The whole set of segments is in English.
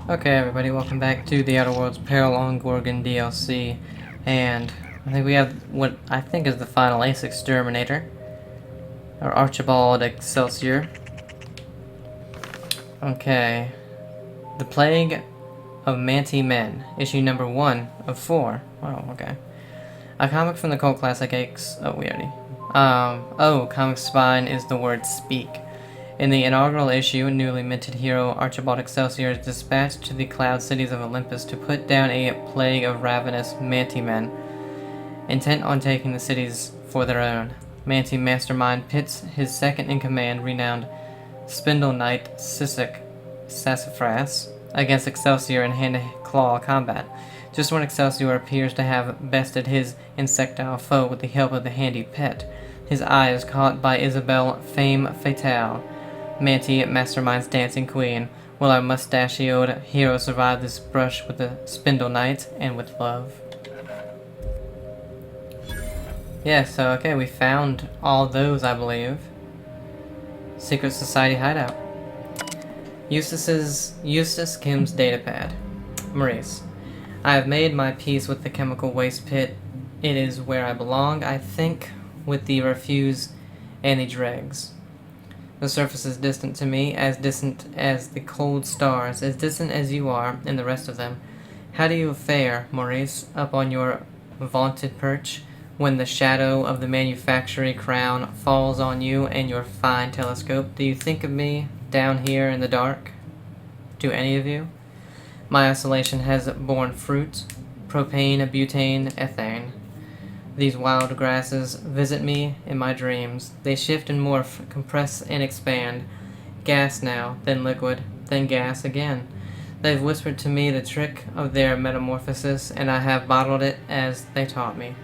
Okay, everybody, welcome back to the Outer Worlds Peril on Gorgon DLC. And I think we have what I think is the final Ace Exterminator, or Archibald Excelsior. Okay. The Plague of Manti Men, issue number 1 of 4. Wow, okay. A comic from the cult classic Ace. Oh, we already. Comic spine is the word speak. In the inaugural issue, newly minted hero Archibald Excelsior is dispatched to the cloud cities of Olympus to put down a plague of ravenous Manti-men, intent on taking the cities for their own. Manti mastermind pits his second-in-command, renowned Spindle Knight Sisek Sassafras, against Excelsior in hand-to-claw combat. Just when Excelsior appears to have bested his insectile foe with the help of the handy P.E.T, his eye is caught by Isabelle Femme Fatale, Manti Mastermind's dancing queen. Will our mustachioed hero survive this brush with the Spindle Knight and with love? Yeah, so okay, we found all those, I believe. Secret Society hideout. Eustace Kim's datapad. Maurice. I have made my peace with the chemical waste pit. It is where I belong, I think, with the refuse and the dregs. The surface is distant to me, as distant as the cold stars, as distant as you are and the rest of them. How do you fare, Maurice, up on your vaunted perch, when the shadow of the manufactory crown falls on you and your fine telescope? Do you think of me down here in the dark? Do any of you? My isolation has borne fruit, propane, butane, ethane. These wild grasses visit me in my dreams. They shift and morph, compress and expand. Gas now, then liquid, then gas again. They've whispered to me the trick of their metamorphosis, and I have bottled it as they taught me.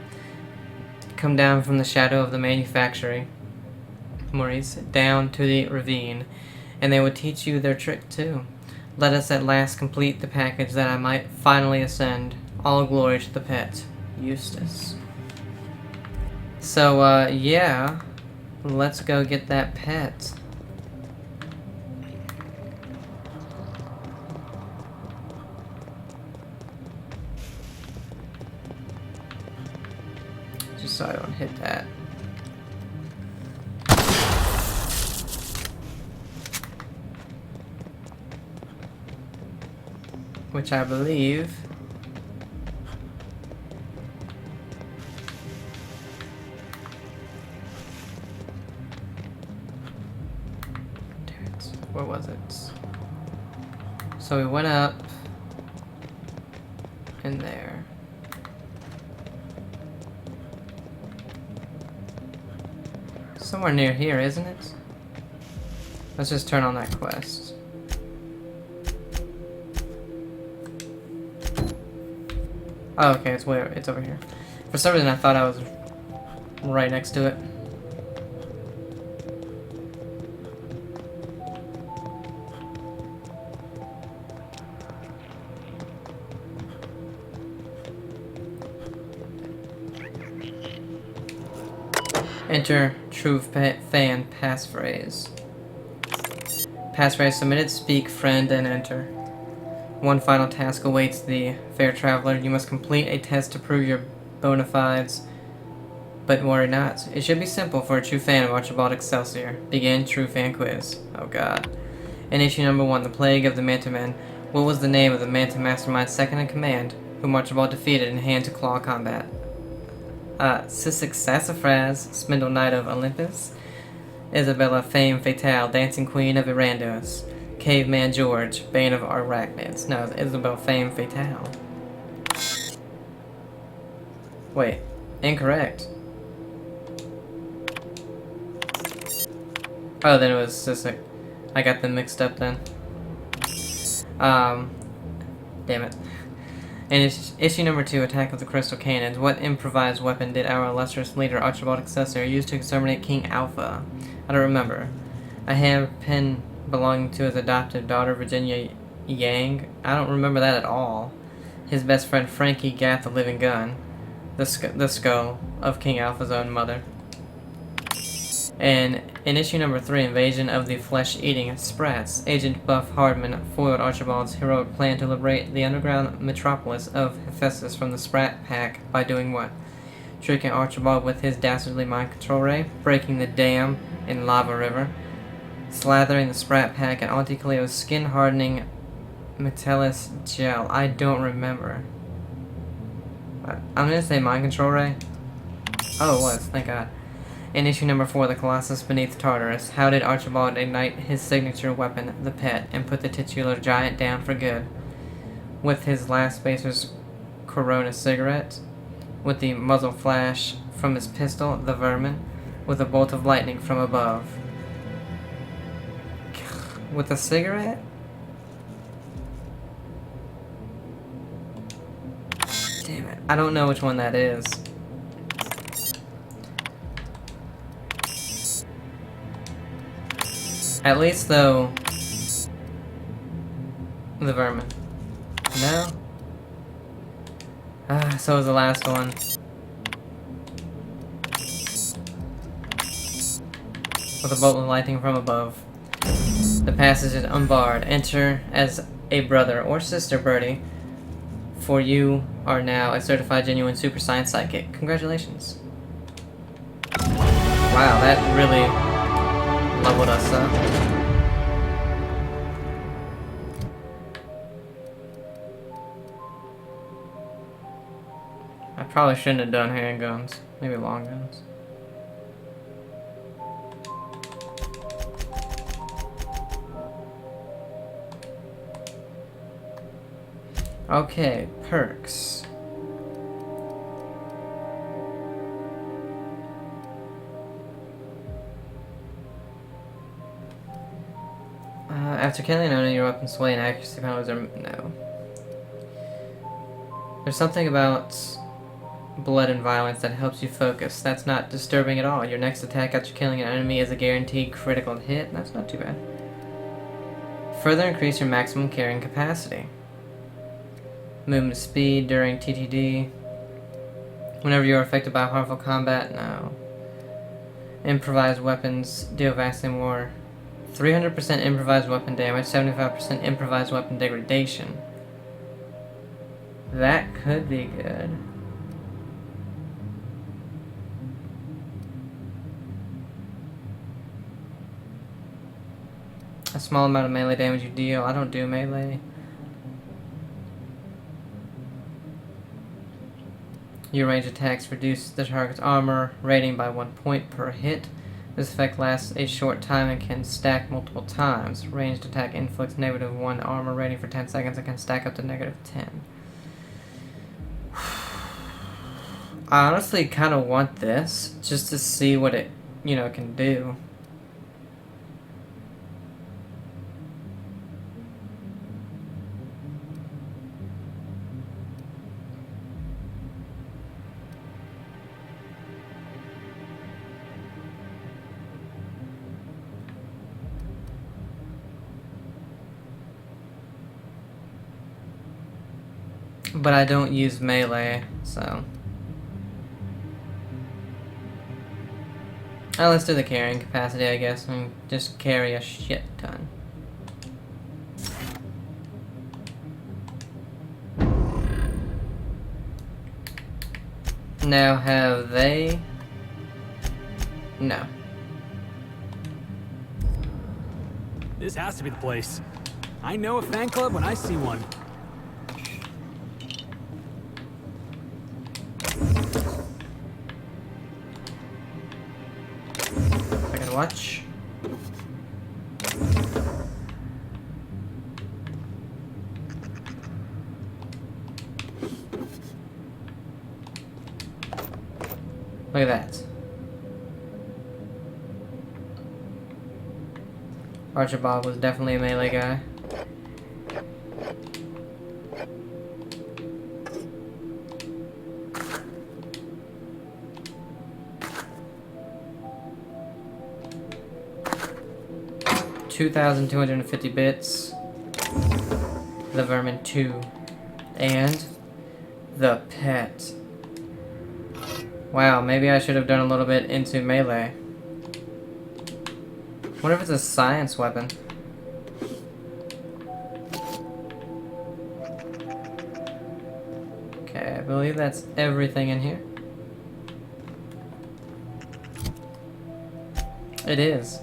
Come down from the shadow of the manufactory, Maurice, down to the ravine, and they would teach you their trick too. Let us at last complete the package that I might finally ascend. All glory to the P.E.T. Eustace. So, yeah, let's go get that P.E.T. Just so I don't hit that. Which I believe... Where was it? So we went up in there. Somewhere near here, isn't it? Let's just turn on that quest. Oh, okay, it's over here. For some reason I thought I was right next to it. Enter true fan passphrase. Passphrase submitted, speak, friend, and enter. One final task awaits the fair traveler. You must complete a test to prove your bona fides. But worry not. It should be simple for a true fan of Archibald Excelsior. Begin true fan quiz. Oh god. In issue number 1, The Plague of the Manti-Men. What was the name of the Manti Mastermind's second in command, whom Archibald defeated in hand-to-claw combat? Sisek Sassafras, Spindle Knight of Olympus. Isabella Femme Fatale, Dancing Queen of Erandos. Caveman George, Bane of Arachnids. No, it's Isabella Femme Fatale. Wait, incorrect. Oh, then it was Sisek. I got them mixed up then. Damn it. In issue number 2, Attack of the Crystal Cannons, what improvised weapon did our illustrious leader Archibald Excelsior use to exterminate King Alpha? I don't remember. A hairpin belonging to his adopted daughter Virginia Yang? I don't remember that at all. His best friend Frankie got the living gun. The skull of King Alpha's own mother. And In issue number 3, Invasion of the Flesh-Eating Sprats, Agent Buff Hardman foiled Archibald's heroic plan to liberate the underground metropolis of Hephaestus from the Sprat Pack by doing what? Tricking Archibald with his dastardly mind control ray, breaking the dam in Lava River, slathering the Sprat Pack in Auntie Cleo's skin-hardening Metellus gel. I don't remember. I'm gonna say mind control ray. Oh, it was. Thank God. In issue number 4, The Colossus Beneath Tartarus, how did Archibald ignite his signature weapon, the P.E.T, and put the titular giant down for good? With his last spacer's Corona cigarette, with the muzzle flash from his pistol, the Vermin, with a bolt of lightning from above. With a cigarette? Damn it. I don't know which one that is. At least, though, the Vermin. No? So was the last one. With a bolt of lightning from above. The passage is unbarred. Enter as a brother or sister, Birdie, for you are now a certified genuine super science psychic. Congratulations. Wow, that really leveled us up. I probably shouldn't have done handguns. Maybe long guns. Okay, perks. After killing an enemy, your weapon's sway and accuracy penalties are no. There's something about blood and violence that helps you focus. That's not disturbing at all. Your next attack after killing an enemy is a guaranteed critical hit. That's not too bad. Further increase your maximum carrying capacity. Movement speed during TTD. Whenever you are affected by harmful combat, no. Improvised weapons deal vastly more. 300% improvised weapon damage, 75% improvised weapon degradation. That could be good. A small amount of melee damage you deal. I don't do melee. Your range attacks reduce the target's armor rating by 1 point per hit. This effect lasts a short time and can stack multiple times. Ranged attack inflicts -1 armor rating for 10 seconds and can stack up to -10. I honestly kind of want this just to see what it, can do. But I don't use melee, so. Oh, let's do the carrying capacity, I guess. I mean, just carry a shit ton. Now, have they? No. This has to be the place. I know a fan club when I see one. Watch. Look at that. Archibald was definitely a melee guy. $2,250 bits. The Vermin 2. And the P.E.T. Wow, maybe I should have done a little bit into melee. What if it's a science weapon? Okay, I believe that's everything in here. It is.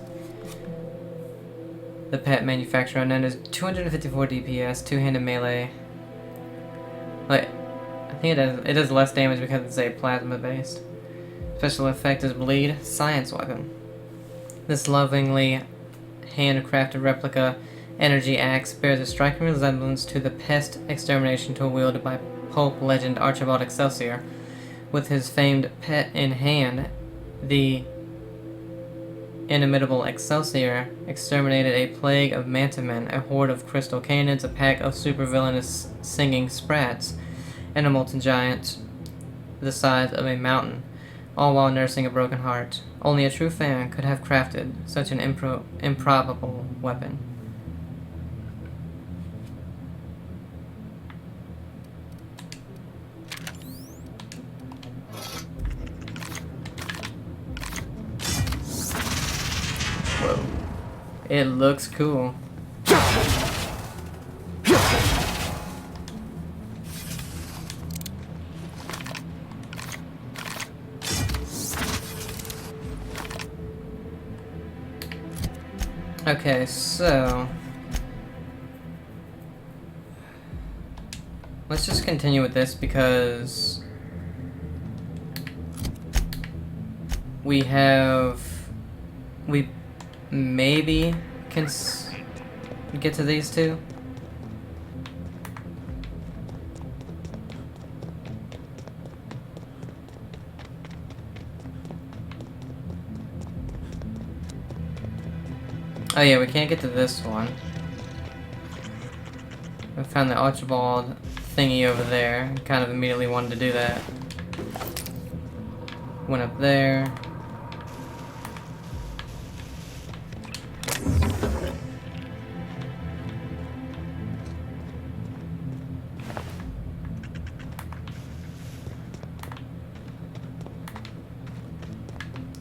The P.E.T manufacturer known as 254 DPS, two-handed melee. Like, I think it does less damage because it's a plasma based. Special effect is bleed, science weapon. This lovingly handcrafted replica energy axe bears a striking resemblance to the pest extermination tool wielded by pulp legend Archibald Excelsior. With his famed P.E.T in hand, the inimitable Excelsior exterminated a plague of mantamen, a horde of crystal canids, a pack of supervillainous singing sprats, and a molten giant the size of a mountain, all while nursing a broken heart. Only a true fan could have crafted such an improbable weapon. Whoa. It looks cool. Okay, so let's just continue with this because we maybe can get to these two. Oh yeah, we can't get to this one. I found the Archibald thingy over there. Kind of immediately wanted to do that. Went up there.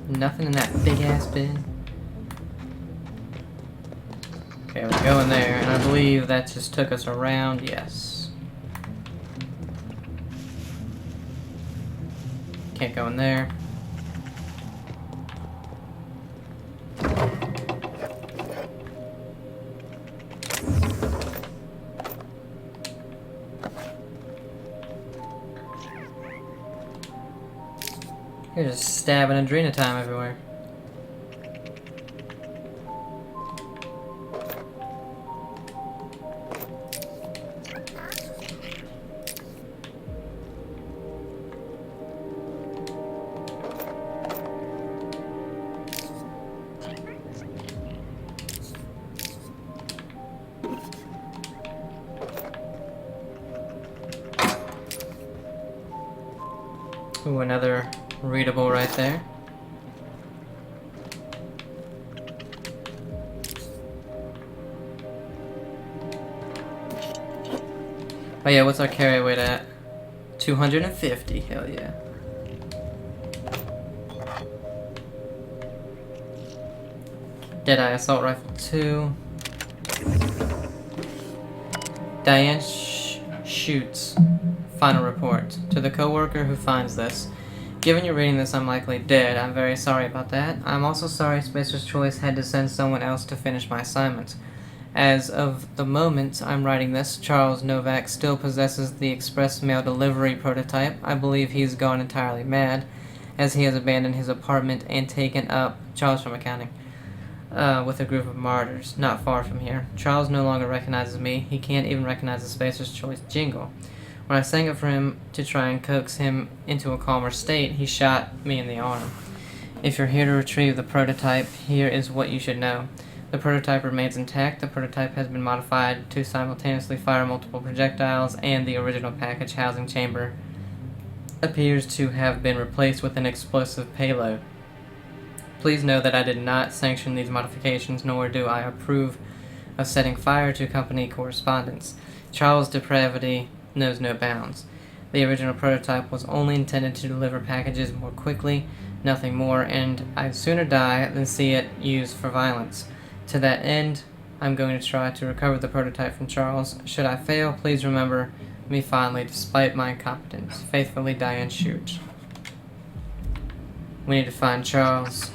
Nothing in that big ass bin. Okay, we go in there, and I believe that just took us around, yes. Can't go in there. You're just stabbing Adrena time everywhere. Ooh, another readable right there. Oh yeah, what's our carry weight at? 250, hell yeah. Deadeye Assault Rifle 2. Diane shoots. Final report. To the co-worker who finds this. Given you're reading this, I'm likely dead. I'm very sorry about that. I'm also sorry Spacer's Choice had to send someone else to finish my assignment. As of the moment I'm writing this, Charles Novak still possesses the express mail delivery prototype. I believe he's gone entirely mad, as he has abandoned his apartment and taken up Charles from accounting. With a group of martyrs, not far from here. Charles no longer recognizes me. He can't even recognize the Spacer's Choice jingle. When I sang it for him to try and coax him into a calmer state, he shot me in the arm. If you're here to retrieve the prototype, here is what you should know. The prototype remains intact. The prototype has been modified to simultaneously fire multiple projectiles, and the original package housing chamber appears to have been replaced with an explosive payload. Please know that I did not sanction these modifications, nor do I approve of setting fire to company correspondence. Charles' depravity knows no bounds. The original prototype was only intended to deliver packages more quickly. nothing more, and I'd sooner die than see it used for violence. To that end, I'm going to try to recover the prototype from Charles. Should I fail, please remember me fondly despite my incompetence. Faithfully, Diane Shute. We need to find Charles.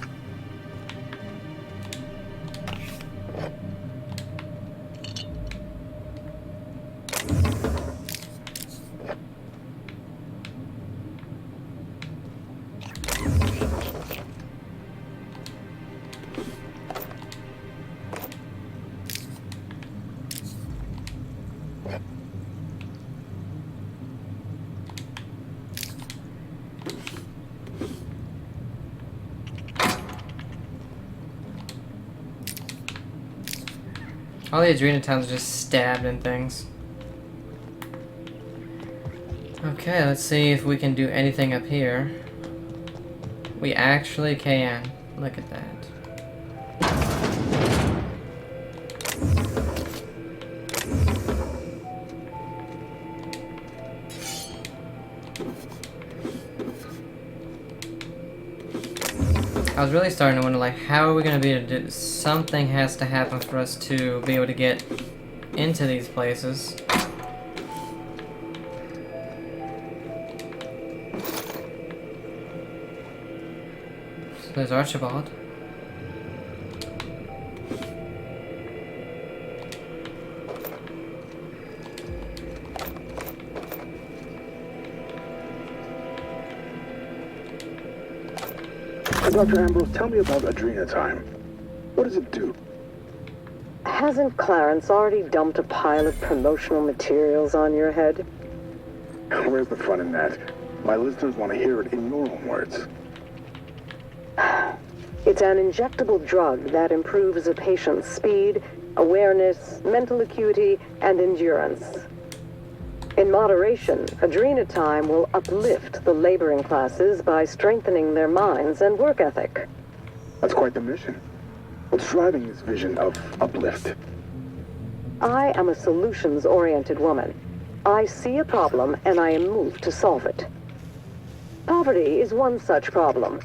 All the Adrena towns are just stabbed and things. Okay, let's see if we can do anything up here. We actually can. Look at that. I was really starting to wonder, like, how are we going to be able to do... Something has to happen for us to be able to get into these places. So there's Archibald. Dr. Ambrose, tell me about Adrena time. What does it do? Hasn't Clarence already dumped a pile of promotional materials on your head? Where's the fun in that? My listeners want to hear it in your own words. It's an injectable drug that improves a patient's speed, awareness, mental acuity, and endurance. In moderation, Adrena time will uplift the laboring classes by strengthening their minds and work ethic. That's quite the mission. What's driving this vision of uplift? I am a solutions-oriented woman. I see a problem and I am moved to solve it. Poverty is one such problem.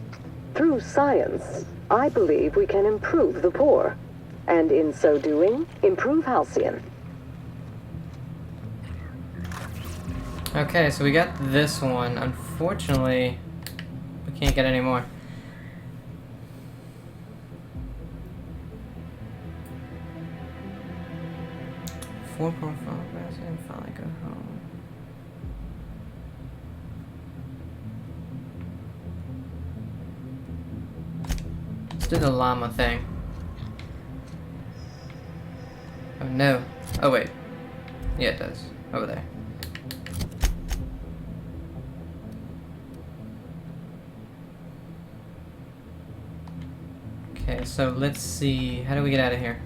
Through science, I believe we can improve the poor, and in so doing, improve Halcyon. Okay, so we got this one. Unfortunately, we can't get any more. Four profile and finally go home. Let's do the llama thing. Oh no. Oh wait. Yeah, it does. Over there. Okay, so let's see. How do we get out of here?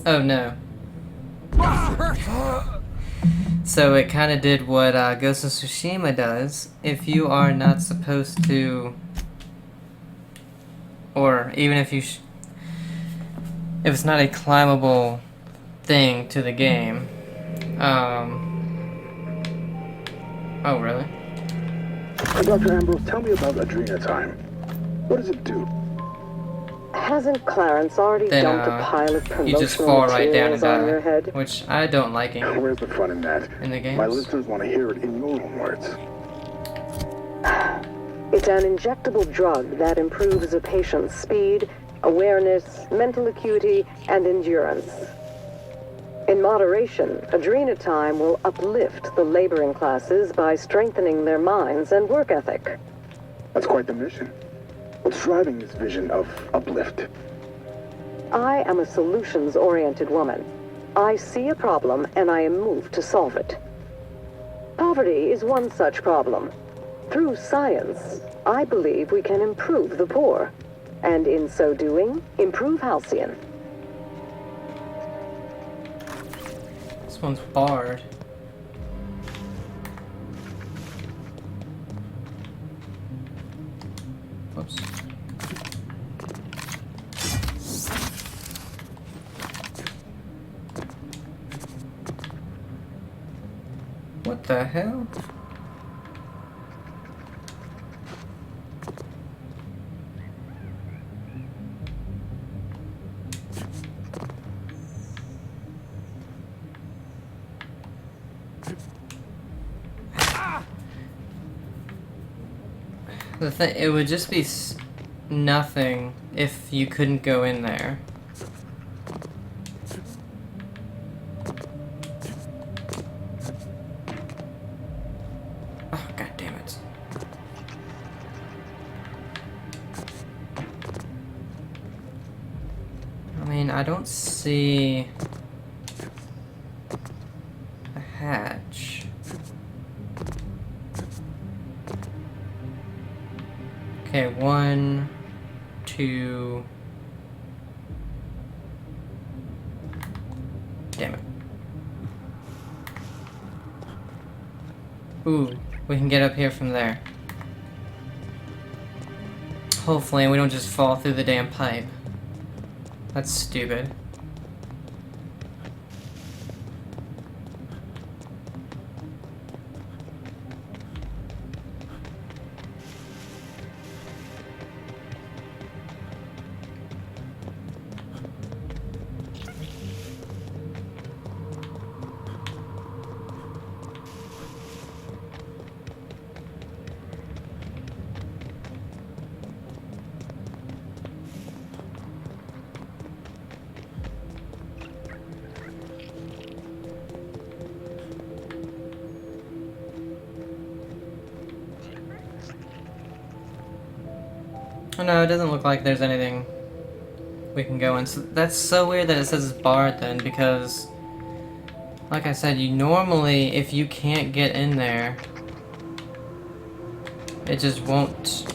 Oh no. So it kind of did what Ghost of Tsushima does. If you are not supposed to, or even if you, if it's not a climbable thing to the game. Oh really? Dr. Ambrose, tell me about Adrena time. What does it do? Hasn't Clarence already Then, dumped a pile of you just promotional fall right down and materials on your die, head? which I don't like Where's the fun in that? in the games. My listeners want to hear it in your own words. It's an injectable drug that improves a patient's speed, awareness, mental acuity, and endurance. In moderation, Adrena time will uplift the laboring classes by strengthening their minds and work ethic. That's quite the mission. What's driving this vision of uplift? I am a solutions-oriented woman. I see a problem and I am moved to solve it. Poverty is one such problem. Through science, I believe we can improve the poor, and in so doing, improve Halcyon. This one's barred. Whoops. What the hell? The thing, it would just be nothing if you couldn't go in there. Oh, god damn it. I mean, I don't see a hatch. Okay, 1, 2. Damn it. Ooh, we can get up here from there. Hopefully we don't just fall through the damn pipe. That's stupid. Oh no, it doesn't look like there's anything we can go in. So that's so weird that it says it's barred then, because like I said, you normally, if you can't get in there, it just won't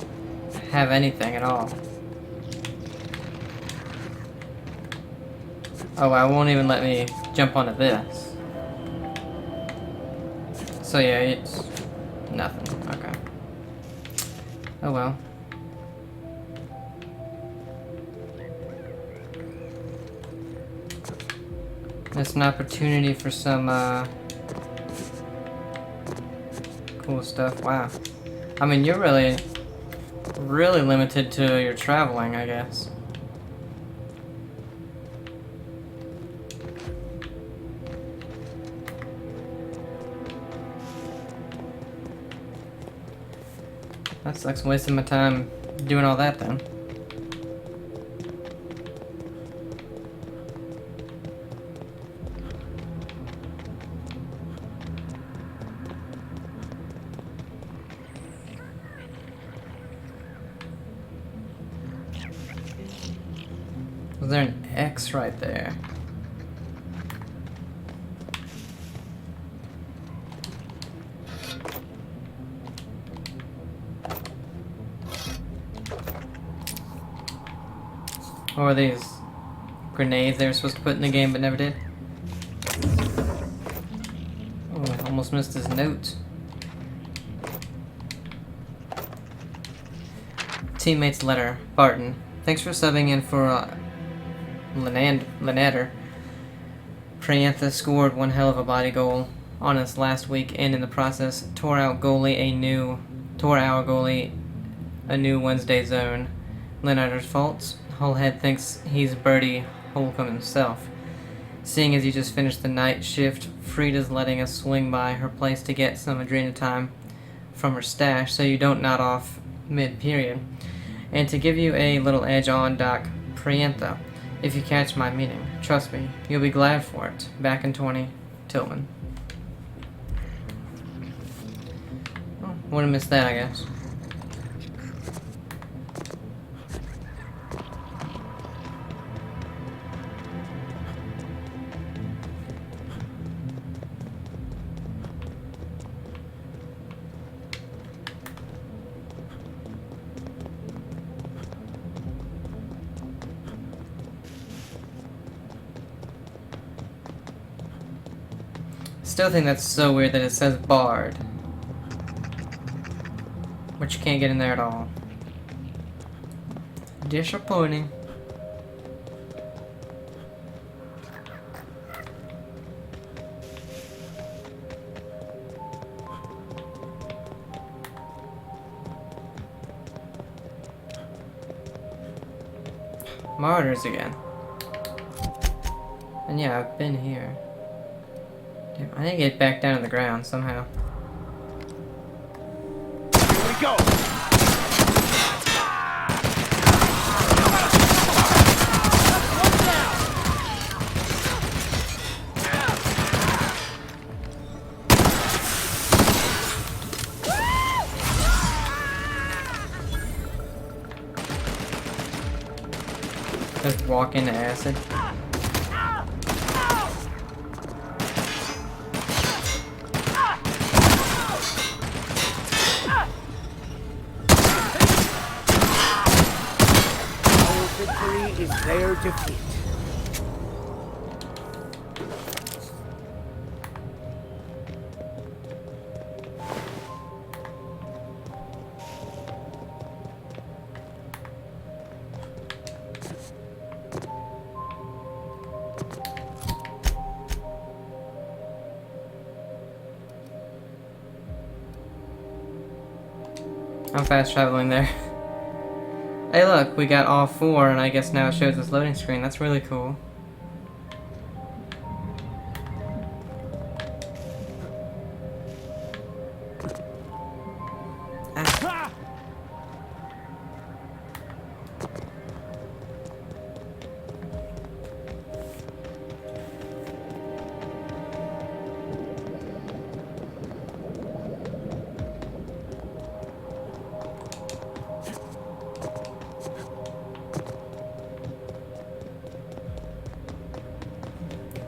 have anything at all. Oh, I won't even let me jump onto this. So yeah, it's nothing. Okay. Oh well. That's an opportunity for some cool stuff. Wow. I mean, you're really limited to your traveling, I guess. That sucks, wasting my time doing all that then. Was there an X right there? Or were these grenades they were supposed to put in the game but never did? Oh, I almost missed his note. Teammate's letter. Barton. Thanks for subbing in for Lenander. Priantha scored one hell of a body goal on us last week and in the process tore our goalie a new Wednesday zone. Lenarder's faults. Hullhead thinks he's Bertie Holcomb himself. Seeing as he just finished the night shift, Frida's letting us swing by her place to get some Adrena time from her stash so you don't nod off mid-period. And to give you a little edge on Doc Priantha, if you catch my meaning. Trust me, you'll be glad for it. Back in 20, Tillman. Oh, wouldn't miss that, I guess. Still think that's so weird that it says barred, but you can't get in there at all. Disappointing. Martyrs again. And yeah, I've been here. Damn, I need to get back down to the ground somehow. Here we go! Just walk into acid. Our victory is their defeat. I'm fast traveling there. Hey look, we got all 4 and I guess now it shows this loading screen. That's really cool. Ah.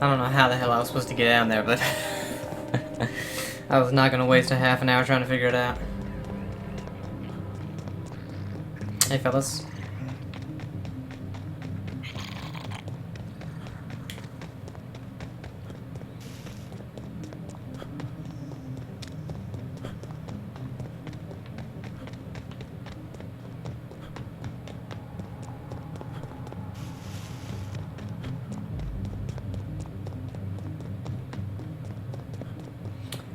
I don't know how the hell I was supposed to get down there, but I was not gonna waste a half an hour trying to figure it out. Hey fellas.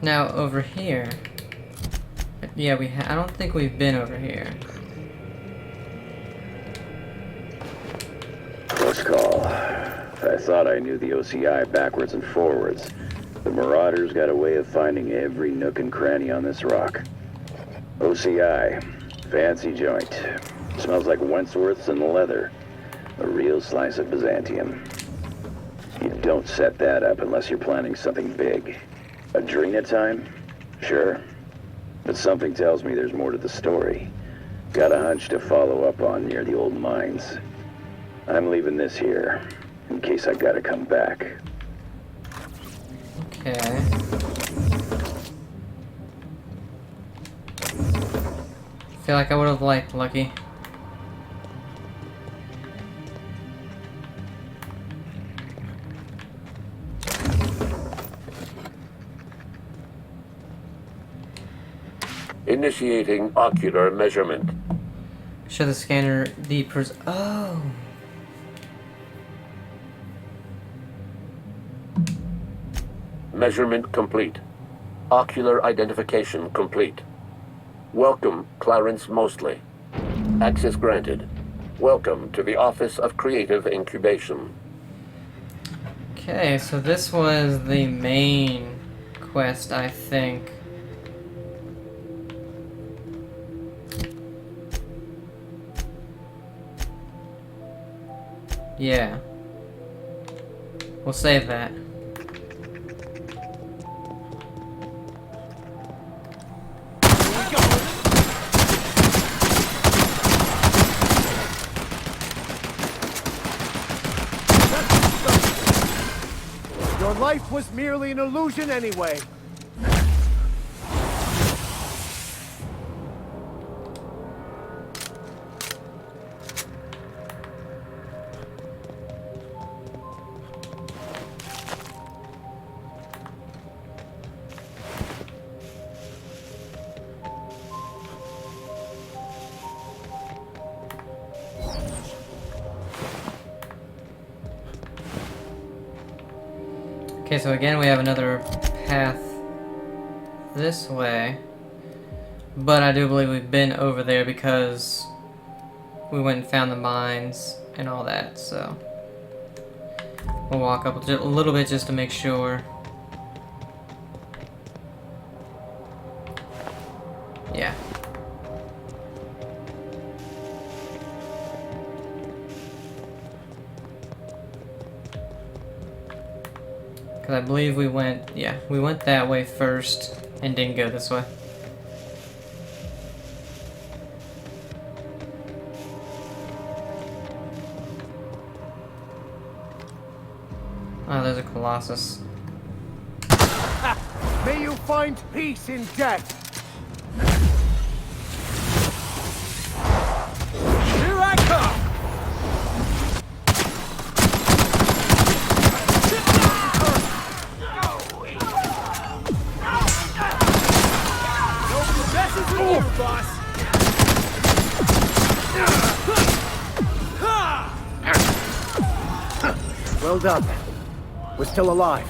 Now over here, yeah, I don't think we've been over here. Close call. I thought I knew the OCI backwards and forwards. The Marauders got a way of finding every nook and cranny on this rock. OCI, fancy joint. Smells like Wentworth's and leather. A real slice of Byzantium. You don't set that up unless you're planning something big. Adrena time? Sure. But something tells me there's more to the story. Got a hunch to follow up on near the old mines. I'm leaving this here, in case I gotta come back. Okay. Feel like I would have liked Lucky. Initiating ocular measurement. Show the scanner the oh. Measurement complete. Ocular identification complete. Welcome, Clarence Mostly. Access granted. Welcome to the Office of Creative Incubation. Okay, so this was the main quest, I think. Yeah. We'll save that. Your life was merely an illusion anyway. Okay, so again we have another path this way, but I do believe we've been over there because we went and found the mines and all that, so we'll walk up a little bit just to make sure. Yeah. Because I believe we went that way first and didn't go this way. Oh, there's a Colossus. May you find peace in death. Here I come! Nobody messes with you, boss! Well done. We're still alive.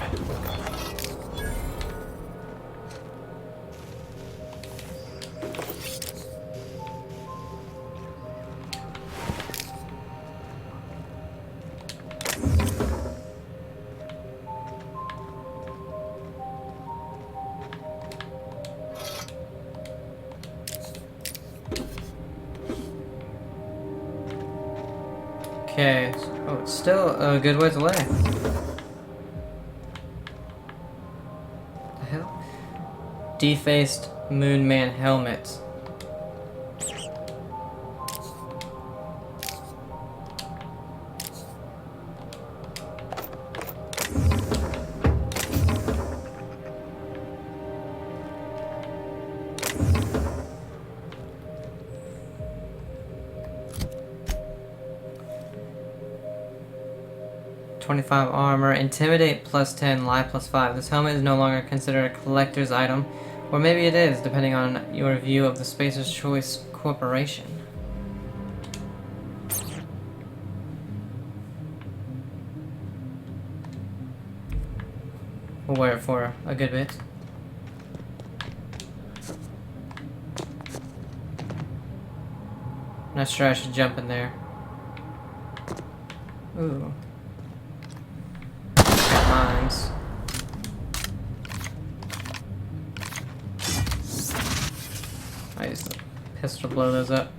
Okay. Oh, it's still a good ways away. The hell? Defaced Moon Man helmet. .25 armor, intimidate +10, lie +5. This helmet is no longer considered a collector's item, or maybe it is, depending on your view of the Spacer's Choice Corporation. We'll wear it for a good bit. Not sure I should jump in there. Ooh. Mines. I used a pistol to blow those up.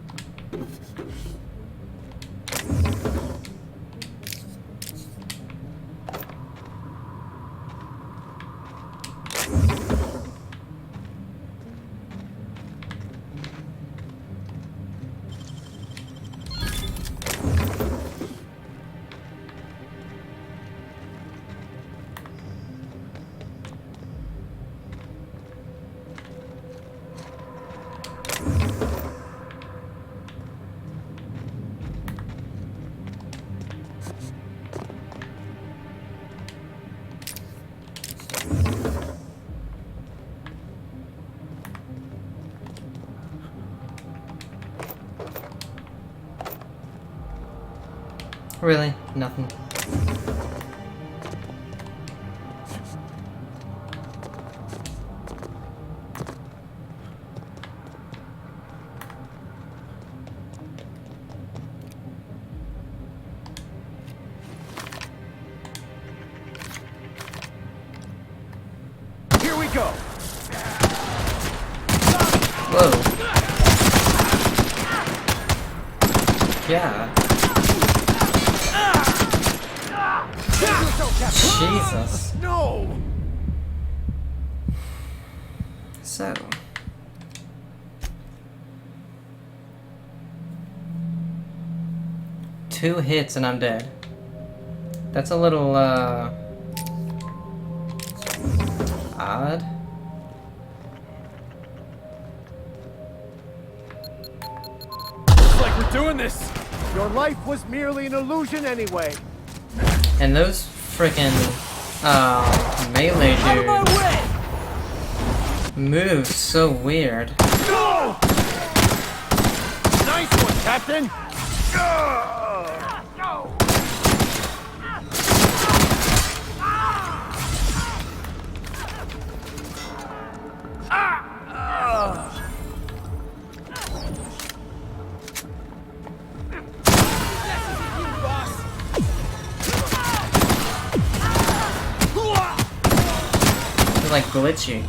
Really? Nothing. Here we go. Whoa. Yeah. Jesus. No. So. Two hits and I'm dead. That's a little, odd. Looks like we're doing this! Your life was merely an illusion anyway. And those frickin' melee Out of my dudes way! move so weird. No! Nice one, Captain. like glitchy.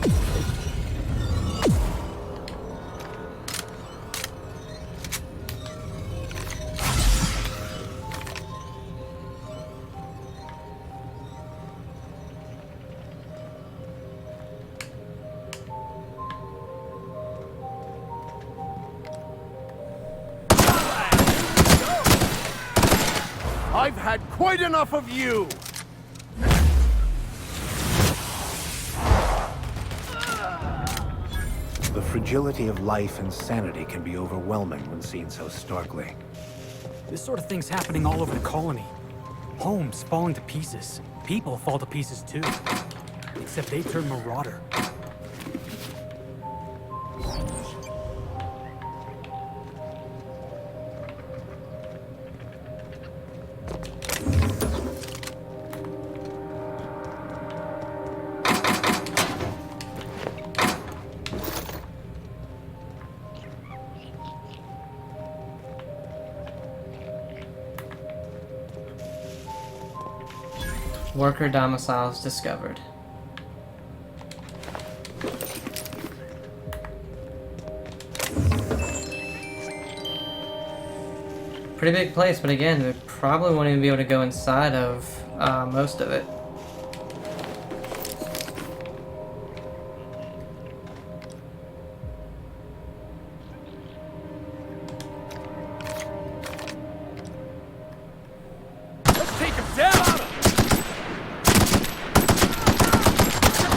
I've had quite enough of you! The fragility of life and sanity can be overwhelming when seen so starkly. This sort of thing's happening all over the colony. Homes falling to pieces. People fall to pieces too. Except they turn marauder. Worker domiciles discovered. Pretty big place, but again, we probably won't even be able to go inside of most of it. Let's take him down!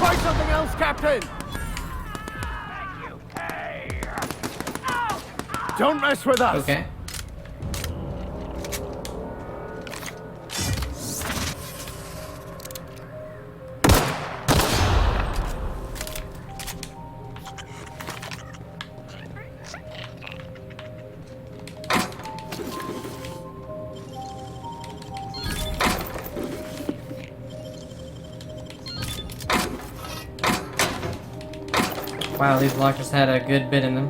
Try something else, Captain! Don't mess with us! Okay. Wow, these lockers had a good bit in them.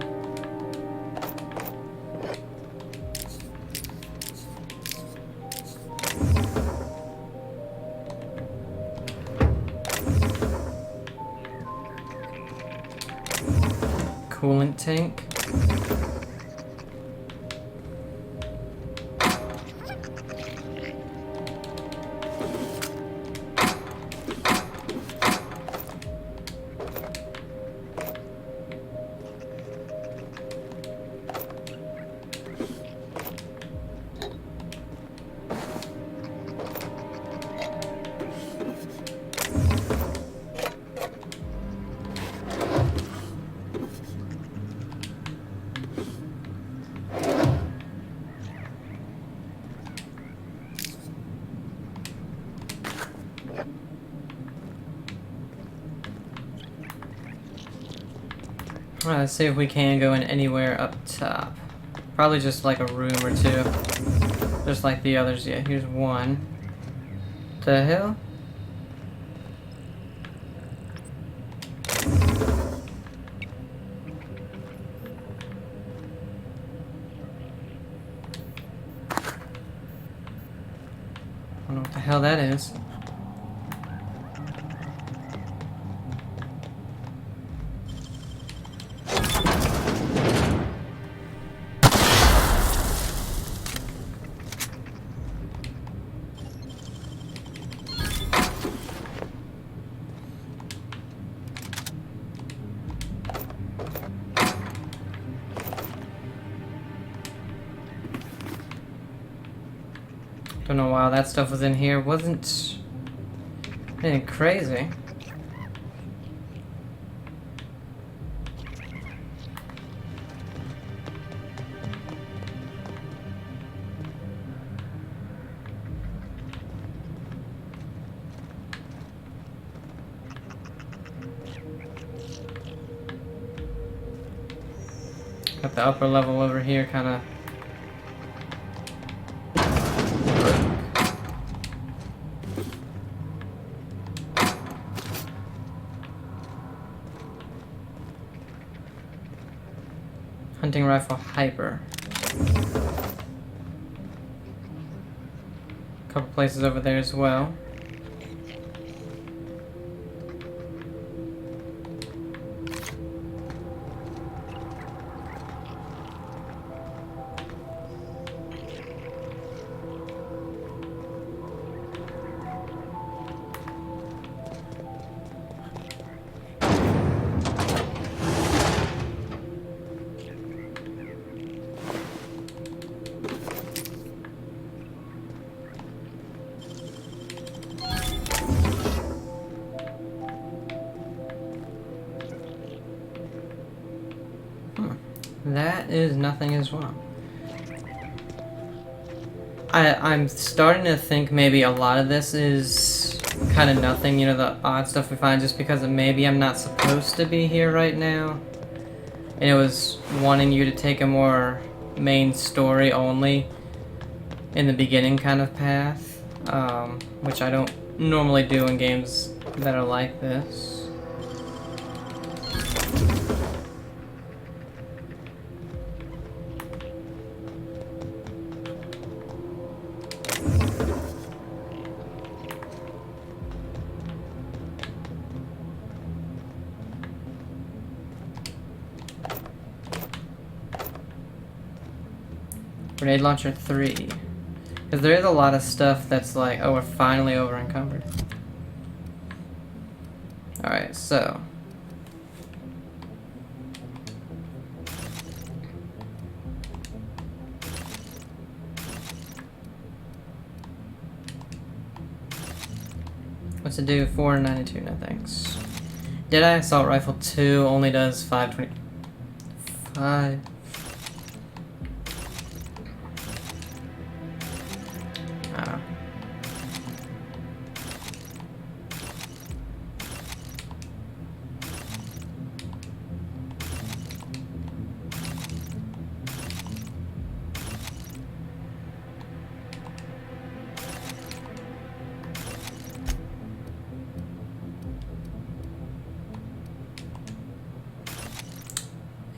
Coolant tank. Alright, let's see if we can go in anywhere up top. Probably just like a room or two. Just like the others. Yeah, here's one. The hell? I don't know what the hell that is. Don't know why that stuff was in here. Wasn't anything crazy. Got the upper level over here, kind of. Hunting rifle hyper. Couple places over there as well. That is nothing as well. I'm starting to think maybe a lot of this is kind of nothing, you know, the odd stuff we find just because maybe I'm not supposed to be here right now. And it was wanting you to take a more main story only in the beginning kind of path, which I don't normally do in games that are like this. Grenade launcher 3. Because there is a lot of stuff that's like, oh, we're finally over encumbered. Alright, so. What's it do? 492, no thanks. Deadeye Assault Rifle 2 only does 525. Ah.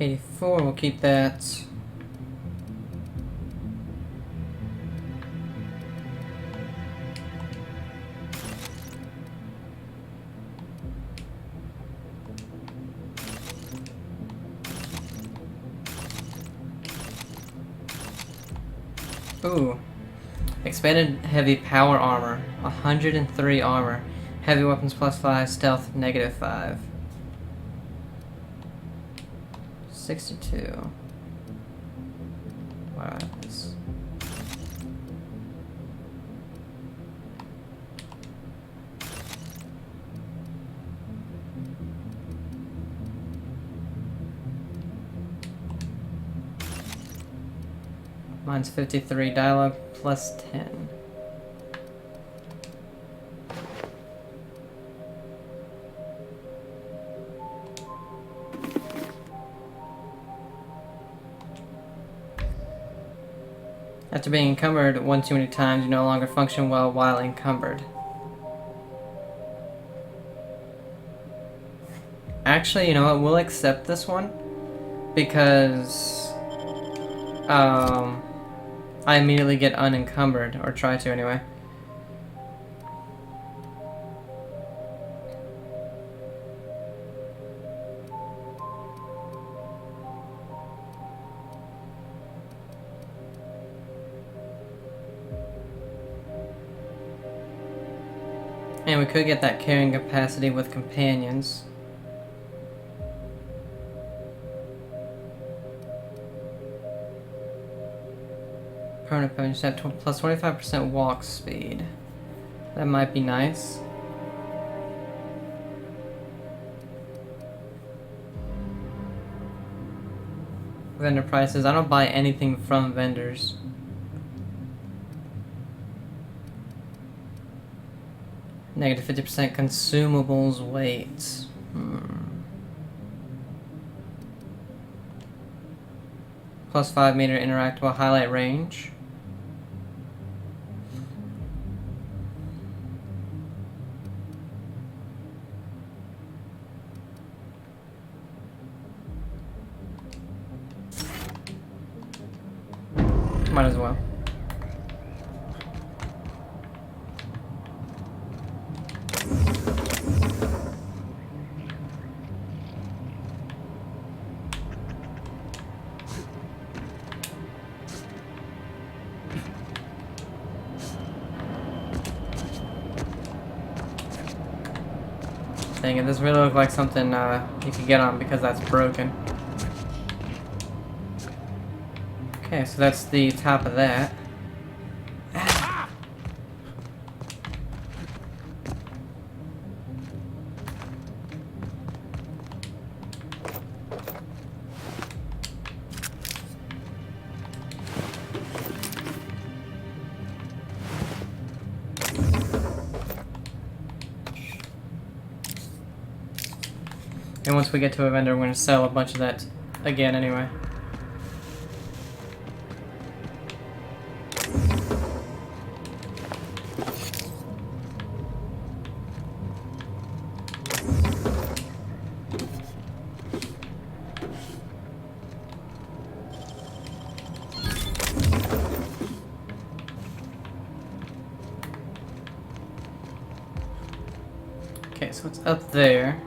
$84, we'll keep that. Ooh. Expanded heavy power armor. 103 armor. Heavy weapons +5, stealth -5. 62. Wow, that's... Mine's 53. Dialogue +10. After being encumbered one too many times, you no longer function well while encumbered. Actually, you know what? We'll accept this one because I immediately get unencumbered, or try to anyway. And we could get that carrying capacity with companions. Permanent bonus have plus 25% walk speed. That might be nice. Vendor prices. I don't buy anything from vendors. Negative 50% consumables weight. Plus 5 meter interactable highlight range. Might as well. Dang it, this really looks like something you could get on because that's broken. Okay, so that's the top of that. And once we get to a vendor, we're going to sell a bunch of that again anyway. Okay, so it's up there.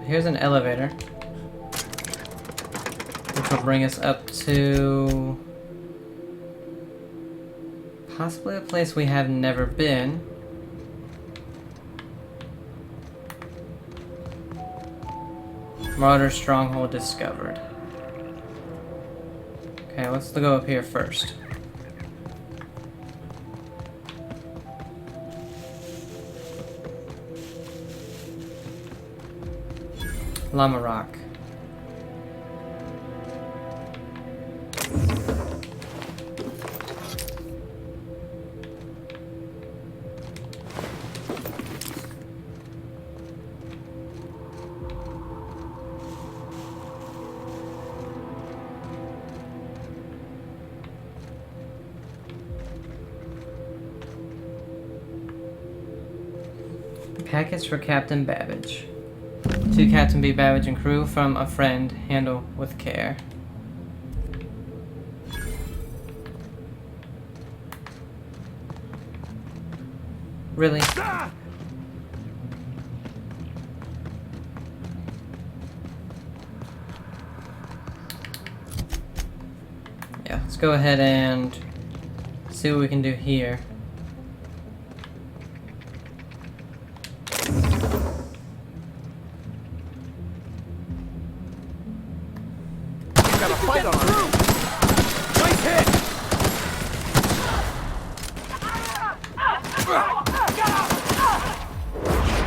Here's an elevator, which will bring us up to possibly a place we have never been. Marauder stronghold discovered. Okay, let's go up here first. Llama Rock. Packets for Captain Babbage. To Captain B. Babbage and crew from a friend. Handle with care. Really? Yeah, let's go ahead and see what we can do here. Fight on! Nice hit!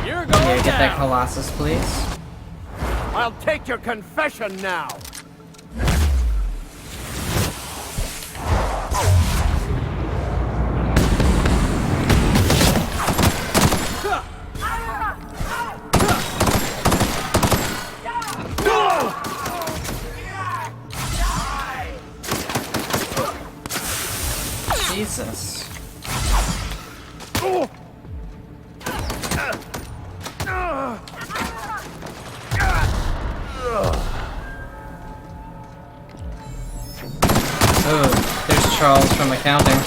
You're going Yeah, get that down. Colossus, please. I'll take your confession now. Jesus. Oh, there's Charles from accounting.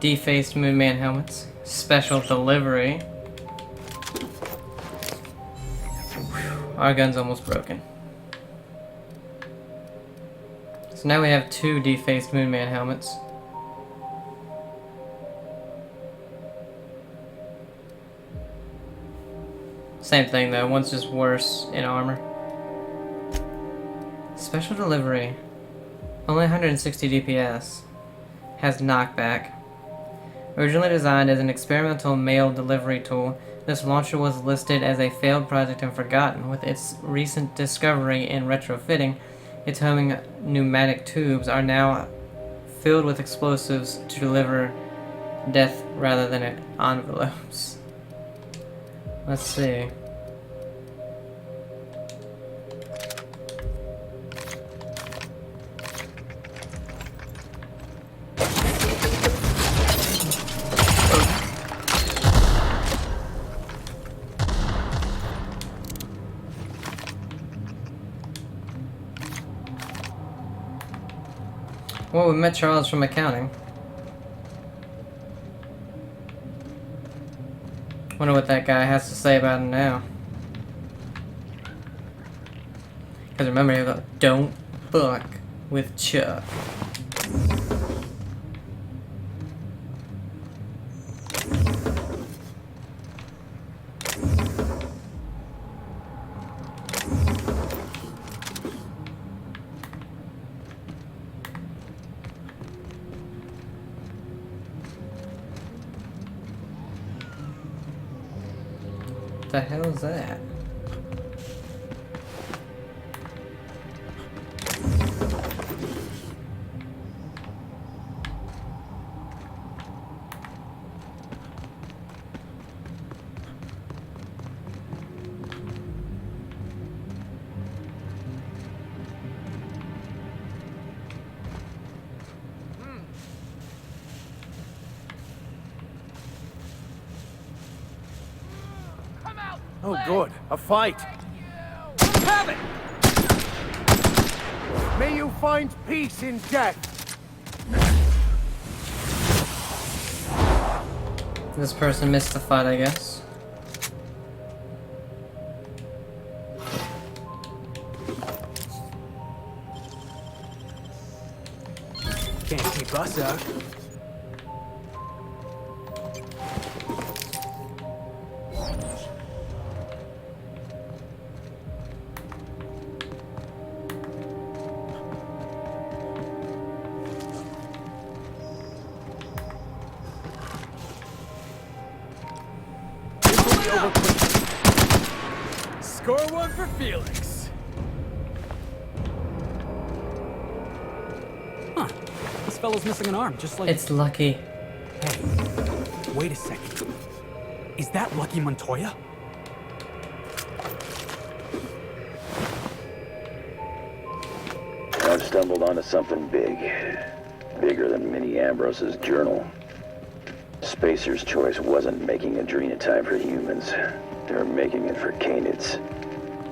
Defaced Moonman helmets. Special delivery. Whew, our gun's almost broken. So now we have 2 defaced Moonman helmets. Same thing though, one's just worse in armor. Special delivery. Only 160 DPS. Has knockback. Originally designed as an experimental mail delivery tool, this launcher was listed as a failed project and forgotten. With its recent discovery in retrofitting, its homing pneumatic tubes are now filled with explosives to deliver death rather than envelopes. Let's see. Well, we met Charles from accounting. Wonder what that guy has to say about him now. Because remember, he goes, don't fuck with Chuck. What the hell is that? Oh, good. A fight. Have it! May you find peace in death. This person missed the fight, I guess. Can't keep us out. Score one for Felix. Huh. This fellow's missing an arm, just like... It's Lucky. Hey, wait a second. Is that Lucky Montoya? I've stumbled onto something big. Bigger than Minnie Ambrose's journal. Spacer's Choice wasn't making adrenotime for humans. They were making it for canids.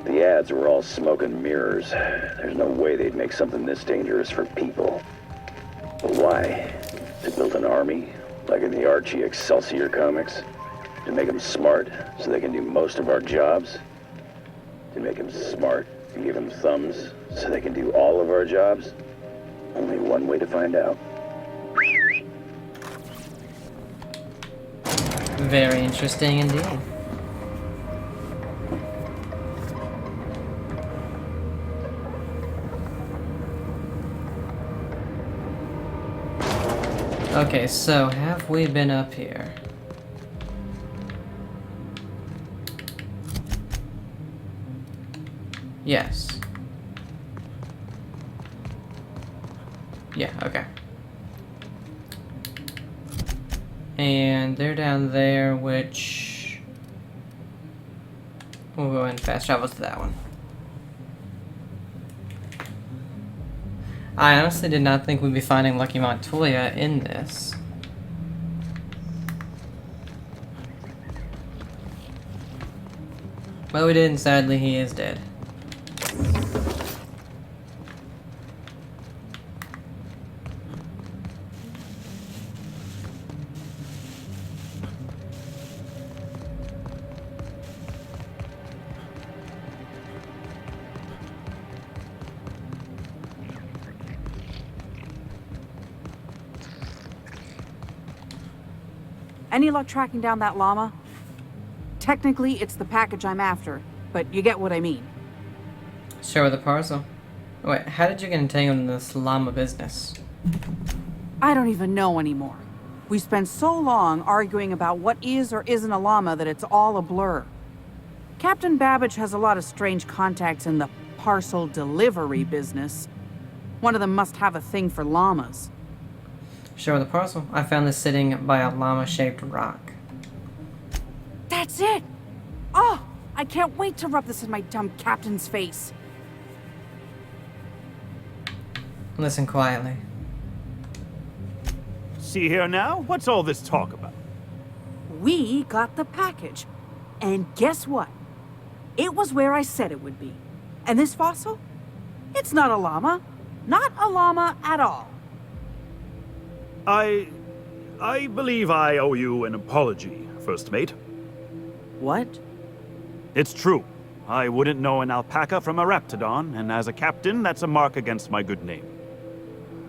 The ads were all smoke and mirrors. There's no way they'd make something this dangerous for people. But why? To build an army, like in the Archie Excelsior comics? To make them smart, so they can do most of our jobs? To make them smart and give them thumbs, so they can do all of our jobs? Only one way to find out. Very interesting indeed. Okay, so have we been up here? Yes. Yeah, okay. And they're down there, which... we'll go in fast travel to that one. I honestly did not think we'd be finding Lucky Montoya in this. But we did, and sadly he is dead. Any luck tracking down that llama? Technically, it's the package I'm after, but you get what I mean. Share with the parcel. Wait, how did you get entangled in this llama business? I don't even know anymore. We spent so long arguing about what is or isn't a llama that it's all a blur. Captain Babbage has a lot of strange contacts in the parcel delivery business. One of them must have a thing for llamas. Share with the parcel. I found this sitting by a llama-shaped rock. That's it! Oh, I can't wait to rub this in my dumb captain's face. Listen quietly. See here now? What's all this talk about? We got the package. And guess what? It was where I said it would be. And this fossil? It's not a llama. Not a llama at all. I believe I owe you an apology, First Mate. What? It's true. I wouldn't know an alpaca from a raptidon, and as a captain, that's a mark against my good name.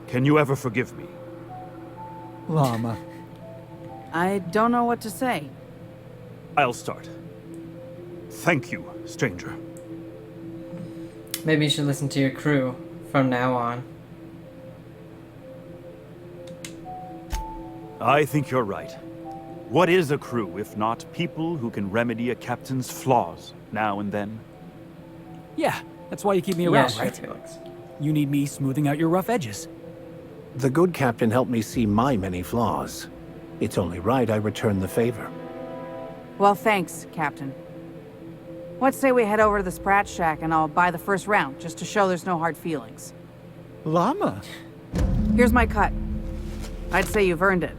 Can you ever forgive me? Llama. I don't know what to say. I'll start. Thank you, stranger. Maybe you should listen to your crew from now on. I think you're right. What is a crew if not people who can remedy a captain's flaws now and then? Yeah, that's why you keep me Yeah, around, sure, right? Felix. You need me smoothing out your rough edges. The good captain helped me see my many flaws. It's only right I return the favor. Well, thanks, Captain. Let's say we head over to the Sprat Shack and I'll buy the first round, just to show there's no hard feelings. Llama? Here's my cut. I'd say you've earned it.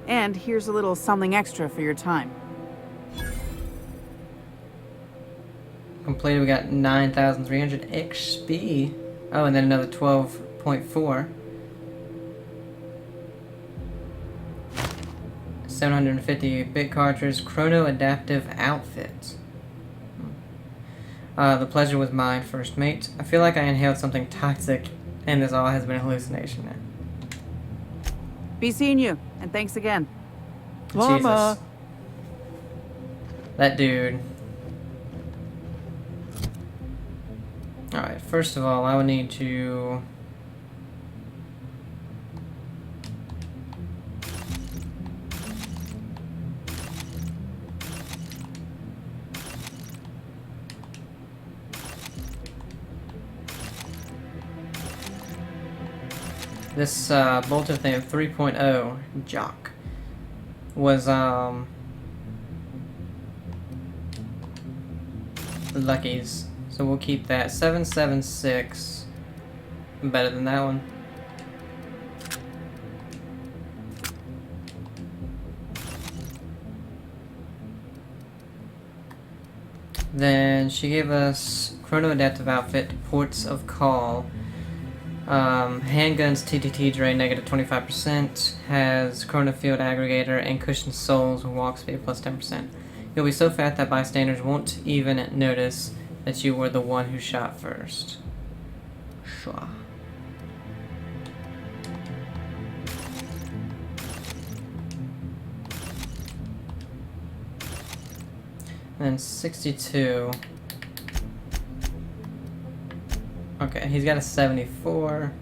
And here's a little something extra for your time. Completed, we got 9,300 XP. Oh, and then another 12.4. 750 bit cartridge, chrono adaptive outfit. The pleasure was mine, First Mate. I feel like I inhaled something toxic, and this all has been a hallucination. Be seeing you, and thanks again. Llama! Jesus. That dude. Alright, first of all, I would need to... This bolter thing 3.0 jock was Lucky's, so we'll keep that. 776, better than that one. Then she gave us chrono adaptive outfit, ports of call. Handguns TTT drain negative 25%, has chrono field aggregator, and cushion souls with walk speed plus 10%. You'll be so fat that bystanders won't even notice that you were the one who shot first. Shwa. And then 62. Okay, he's got a 74.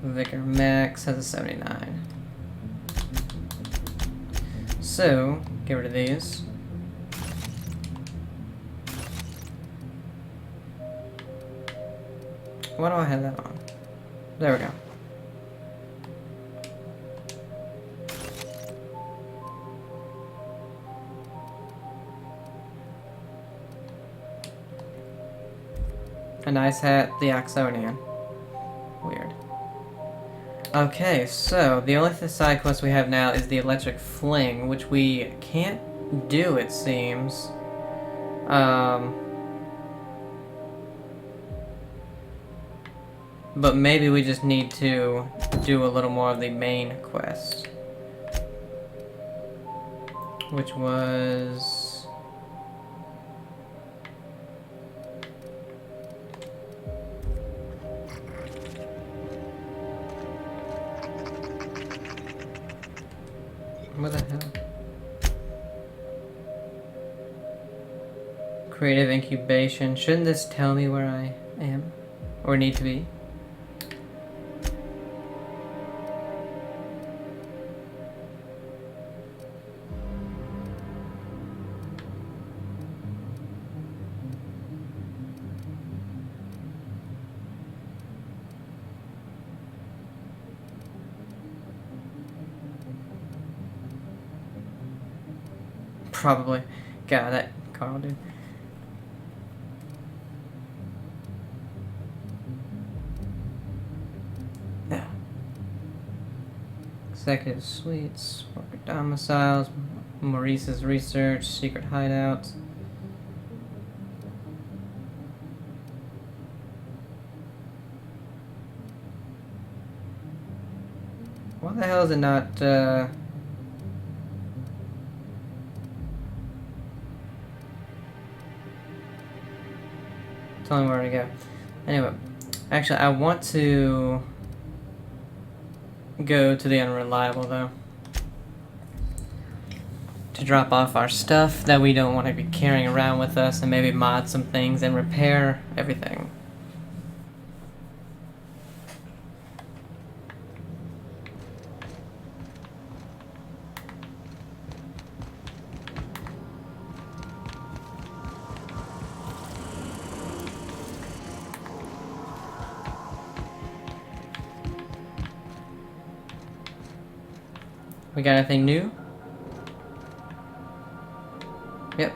Vicar Max has a 79. So, get rid of these. Why do I have that on? There we go. A nice hat, the Oxonian. Weird. Okay, so the only side quest we have now is the Electric Fling, which we can't do, it seems. But maybe we just need to do a little more of the main quest. Which was... What the hell? Creative incubation. Shouldn't this tell me where I am? Or need to be? Probably. God, that Carl dude. Yeah. Executive suites, worker domiciles, Maurice's research, secret hideouts. Why the hell is it not, tell me where to go. Anyway, actually, I want to go to the Unreliable, though. To drop off our stuff that we don't want to be carrying around with us and maybe mod some things and repair everything. We got anything new? Yep.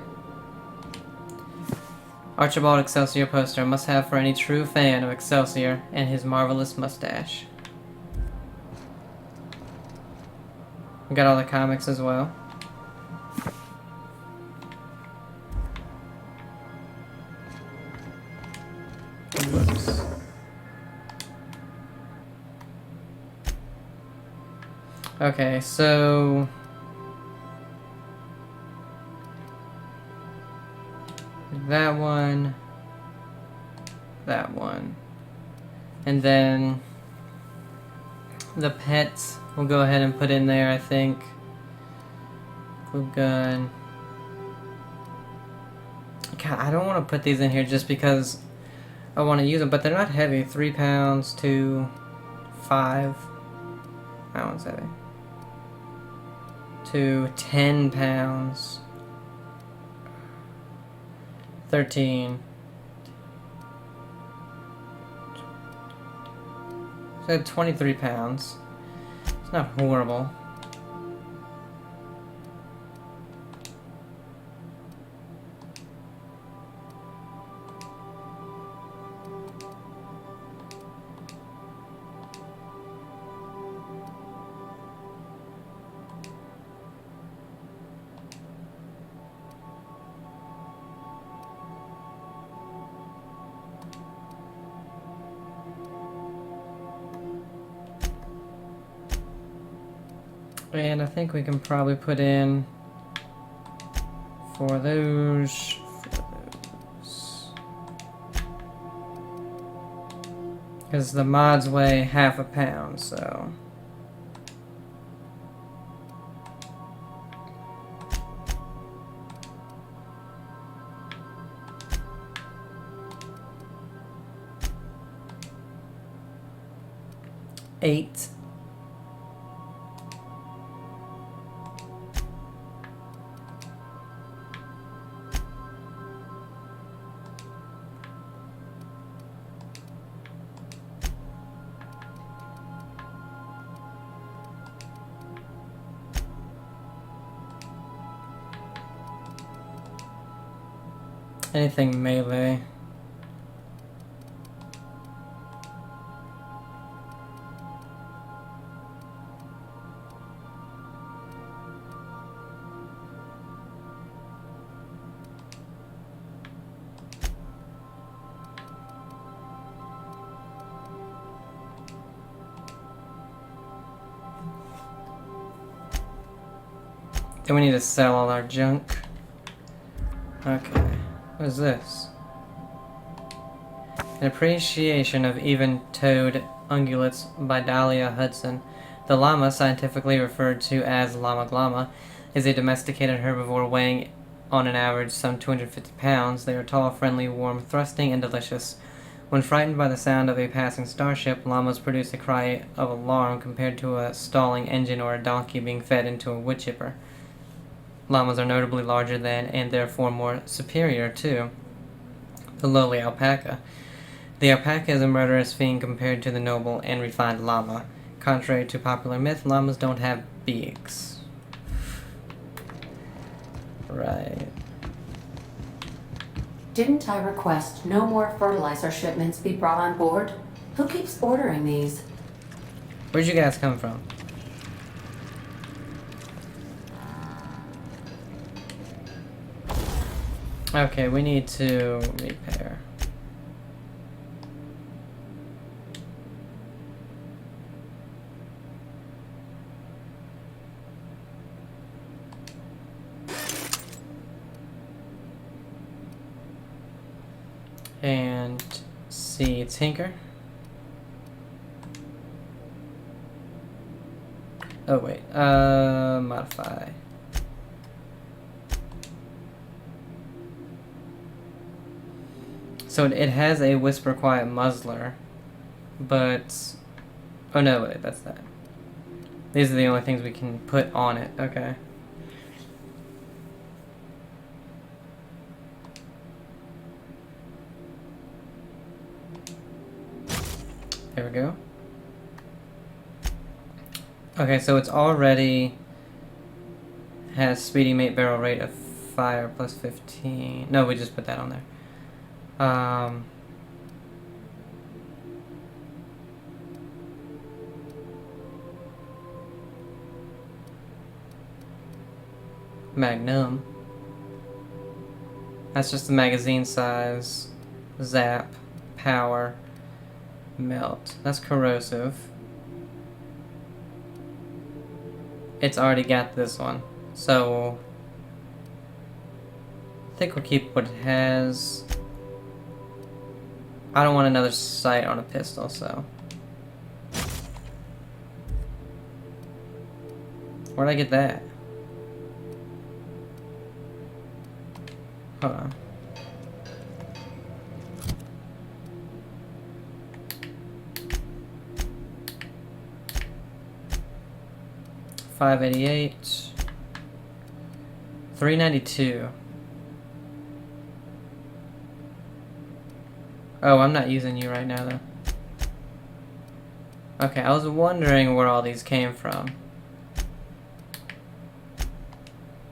Archibald Excelsior poster, must have for any true fan of Excelsior and his marvelous mustache. We got all the comics as well. Whoops. Okay, so that one, and then the pets we'll go ahead and put in there, I think. Glue gun. God, I don't want to put these in here just because I want to use them, but they're not heavy. 3 pounds to 5. That one's heavy. To 10 pounds. 13. So 23 pounds. It's not horrible. And I think we can probably put in for those. Because the mods weigh half a pound, so. Eight. Anything melee. Then we need to sell all our junk. Okay. What is this? An appreciation of even-toed ungulates by Dahlia Hudson. The llama, scientifically referred to as llama glama, is a domesticated herbivore weighing on an average some 250 pounds. They are tall, friendly, warm, thrusting, and delicious. When frightened by the sound of a passing starship, llamas produce a cry of alarm compared to a stalling engine or a donkey being fed into a wood chipper. Llamas are notably larger than, and therefore more superior to, the lowly alpaca. The alpaca is a murderous fiend compared to the noble and refined llama. Contrary to popular myth, llamas don't have beaks. Right. Didn't I request no more fertilizer shipments be brought on board? Who keeps ordering these? Where'd you guys come from? Okay, we need to repair. And see, tinker. Oh wait, modify. So it has a whisper quiet muzzler, but oh no, wait, that's that. These are the only things we can put on it. Okay. There we go. Okay, so it's already has speedy mate barrel rate of fire plus 15. No, we just put that on there. Magnum. That's just the magazine size. Zap. Power. Melt. That's corrosive. It's already got this one. So I think we'll keep what it has. I don't want another sight on a pistol, so. Where'd I get that? Hold on. $588. $392. Oh, I'm not using you right now, though. Okay, I was wondering where all these came from.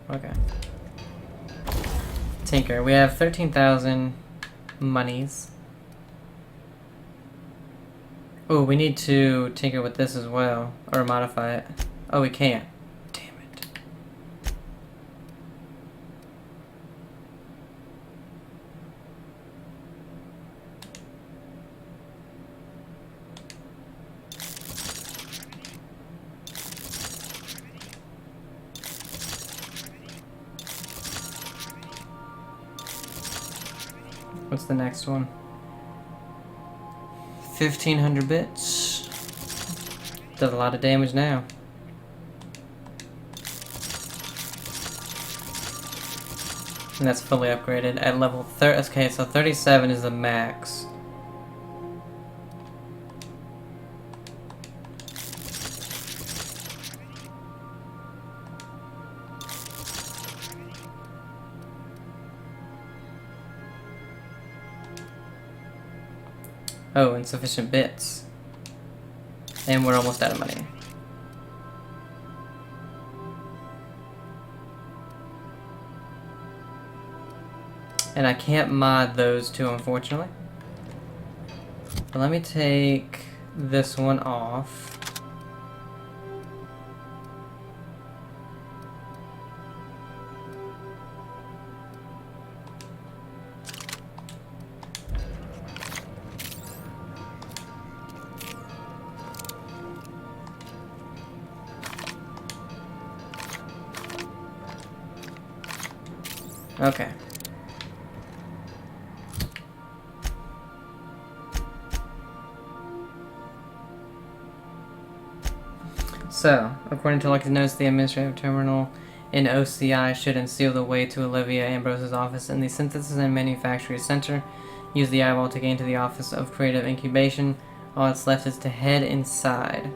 Okay. Tinker. We have 13,000 monies. Oh, we need to tinker with this as well. Or modify it. Oh, we can't. Damn it. What's the next one? 1,500 bits. Does a lot of damage now. And that's fully upgraded at level 30. Okay, so 37 is the max. Oh, insufficient bits. And we're almost out of money. And I can't mod those two, unfortunately. But let me take this one off. Okay. So, according to Lucky's notes, the administrative terminal in OCI should unseal the way to Olivia Ambrose's office in the Synthesis and Manufacturing Center. Use the eyeball to gain to the office of Creative Incubation. All that's left is to head inside.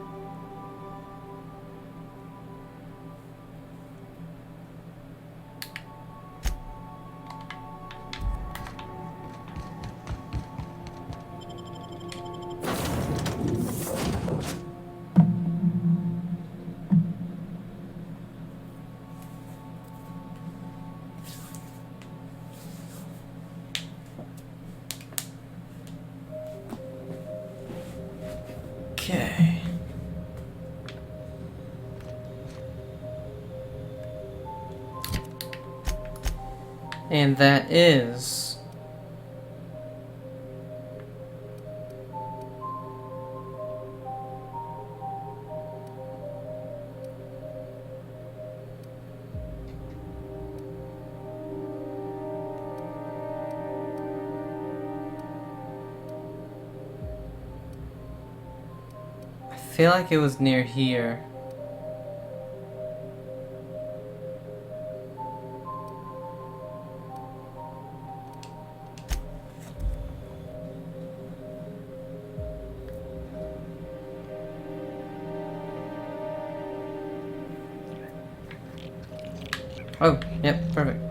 Okay. And that is feel like it was near here. Oh, yep, perfect.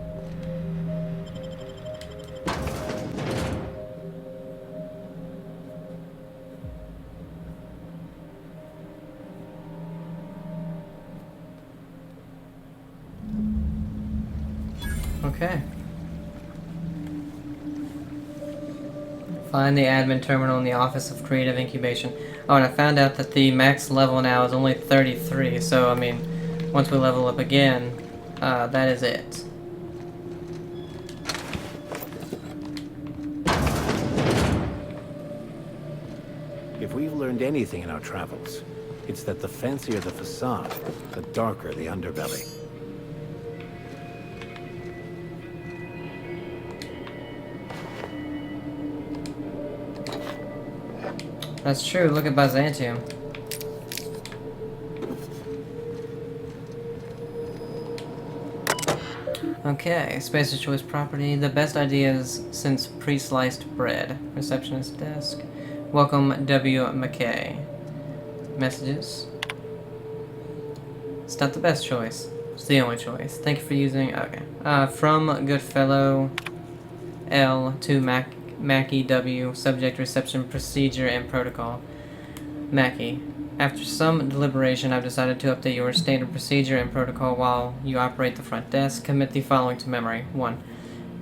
Okay. Find the admin terminal in the Office of Creative Incubation. Oh, and I found out that the max level now is only 33, so I mean, once we level up again, that is it. If we've learned anything in our travels, it's that the fancier the facade, the darker the underbelly. That's true, look at Byzantium. Okay, Spacer's Choice property. The best ideas since pre-sliced bread. Receptionist desk. Welcome, W. McKay. Messages. It's not the best choice. It's the only choice. Thank you for using... Okay. From Goodfellow L to Mackie W. Subject, reception, procedure, and protocol. Mackie. After some deliberation, I've decided to update your standard procedure and protocol while you operate the front desk. Commit the following to memory. 1.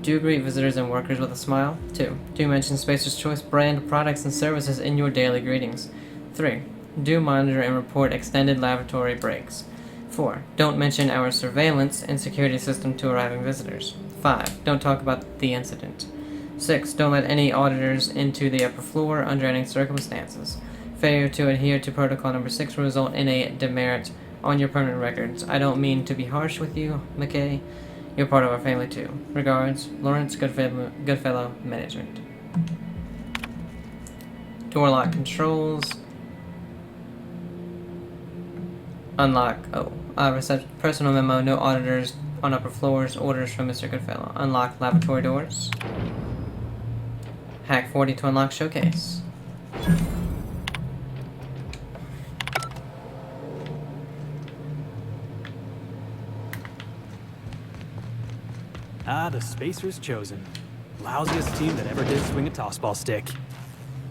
Do greet visitors and workers with a smile. 2. Do mention Spacer's Choice brand products and services in your daily greetings. 3. Do monitor and report extended lavatory breaks. 4. Don't mention our surveillance and security system to arriving visitors. 5. Don't talk about the incident. 6. Don't let any auditors into the upper floor under any circumstances. Failure to adhere to protocol number 6 will result in a demerit on your permanent records. I don't mean to be harsh with you, McKay. You're part of our family too. Regards, Lawrence Goodfellow Management. Door lock controls. Unlock. Reception. Personal memo. No auditors on upper floors. Orders from Mr. Goodfellow. Unlock lavatory doors. Hack 40 to unlock showcase. Ah, the Spacer's chosen. Lousiest team that ever did swing a tossball stick.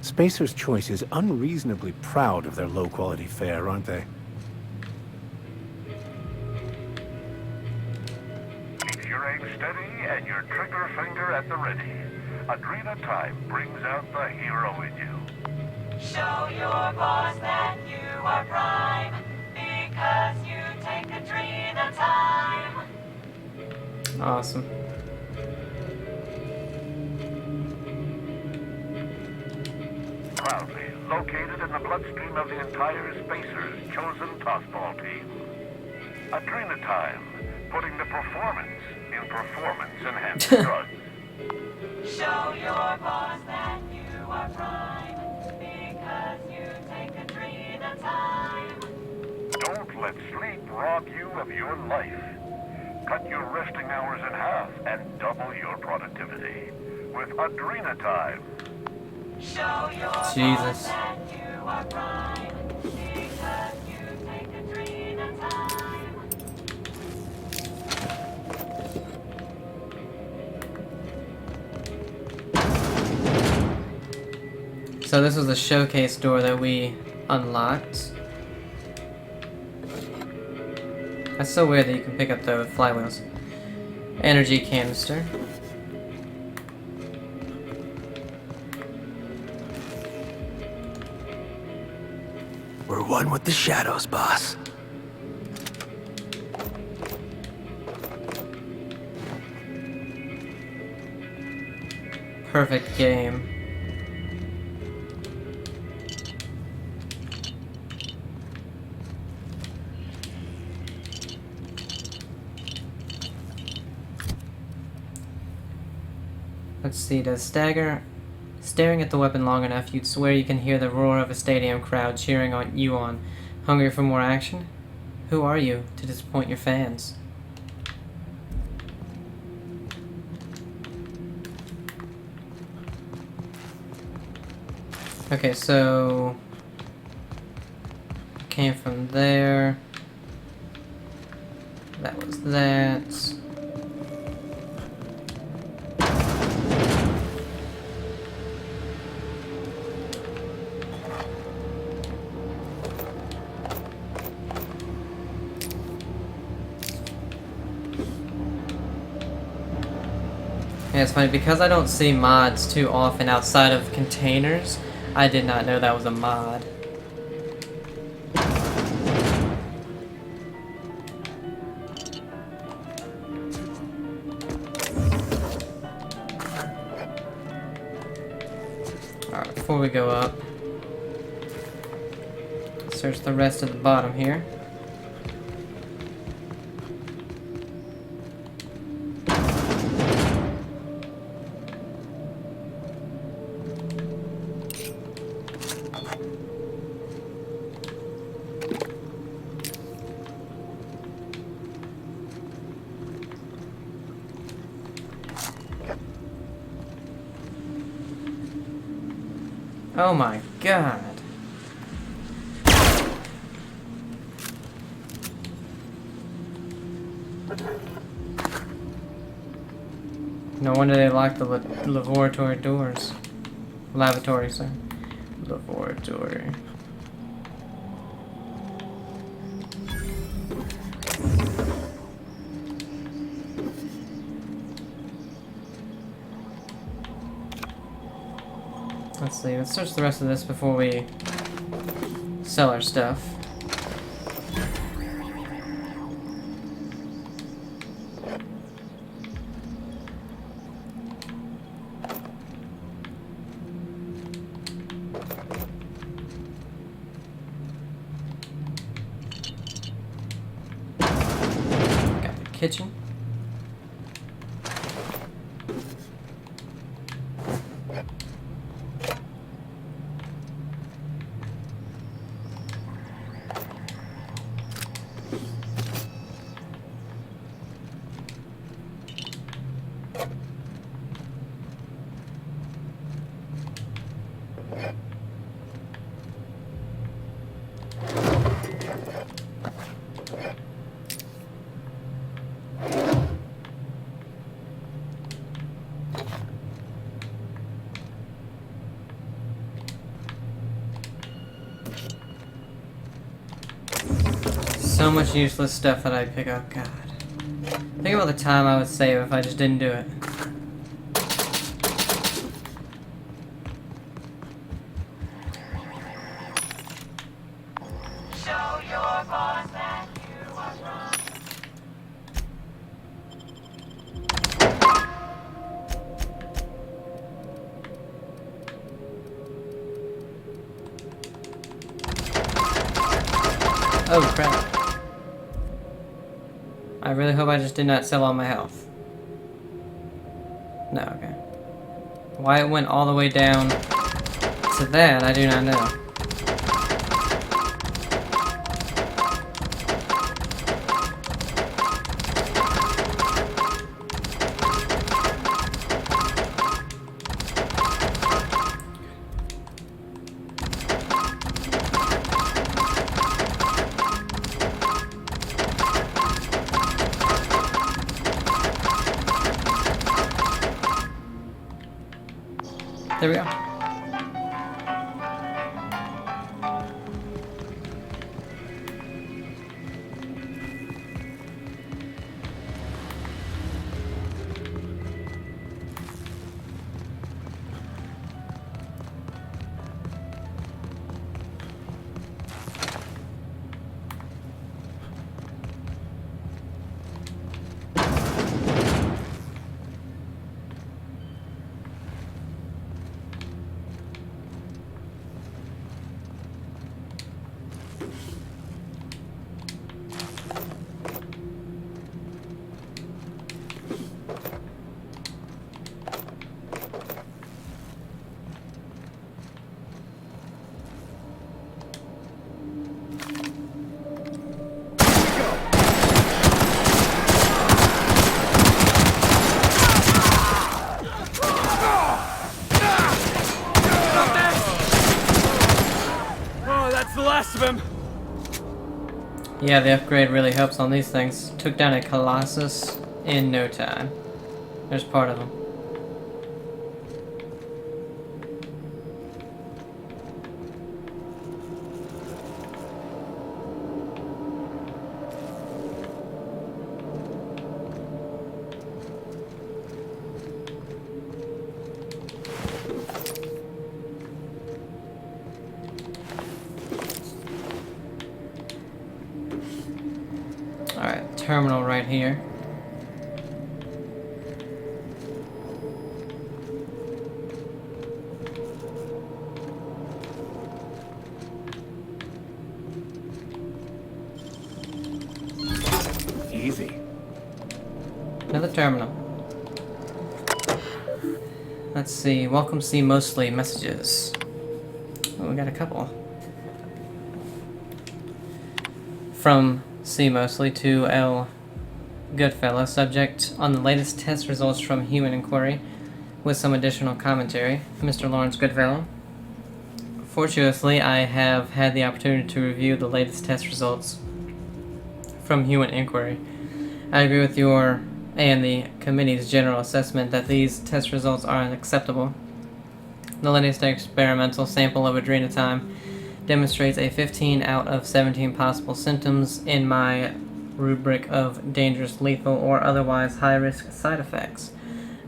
Spacer's Choice is unreasonably proud of their low-quality fare, aren't they? Keep your aim steady and your trigger finger at the ready. Adrena time brings out the hero in you. Show your boss that you are prime, because you take Adrena time. Awesome. Proudly located in the bloodstream of the entire Spacer's chosen tossball team. Adrena time, putting the performance in performance-enhancing drugs. Show your boss that you are prime, because you take Adrena time. Don't let sleep rob you of your life. Cut your resting hours in half and double your productivity with Adrena time. Show your Jesus. boss that you are prime, because you take Adrena time. So this was the showcase door that we unlocked. That's so weird that you can pick up the flywheels. Energy canister. We're one with the shadows, boss. Perfect game. Let's see, does Staring at the weapon long enough, you'd swear you can hear the roar of a stadium crowd cheering you on. Hungry for more action? Who are you to disappoint your fans? Okay, so came from there. That was that. Yeah, it's funny, because I don't see mods too often outside of containers, I did not know that was a mod. Alright, before we go up, search the rest of the bottom here. Oh my god. No wonder they locked the laboratory doors. Lavatory, sorry. Laboratory. Let's see, let's search the rest of this before we sell our stuff. Got the kitchen. So much useless stuff that I pick up. God. Think about the time I would save if I just didn't do it. Show your boss that you are wrong. Oh crap. I really hope I just did not sell all my health. No, okay. Why it went all the way down to that, I do not know. There we go. last of him! Yeah, the upgrade really helps on these things. Took down a Colossus in no time. There's part of them. Alright, terminal right here. Easy. Another terminal. Let's see. Welcome, see mostly messages. Oh, we got a couple. From C mostly to L Goodfellow, subject on the latest test results from human inquiry with some additional commentary. Mr. Lawrence Goodfellow. Fortuitously, I have had the opportunity to review the latest test results from human inquiry. I agree with your and the committee's general assessment that these test results are unacceptable. The latest experimental sample of adrenotime demonstrates a 15 out of 17 possible symptoms in my rubric of dangerous, lethal, or otherwise high-risk side effects.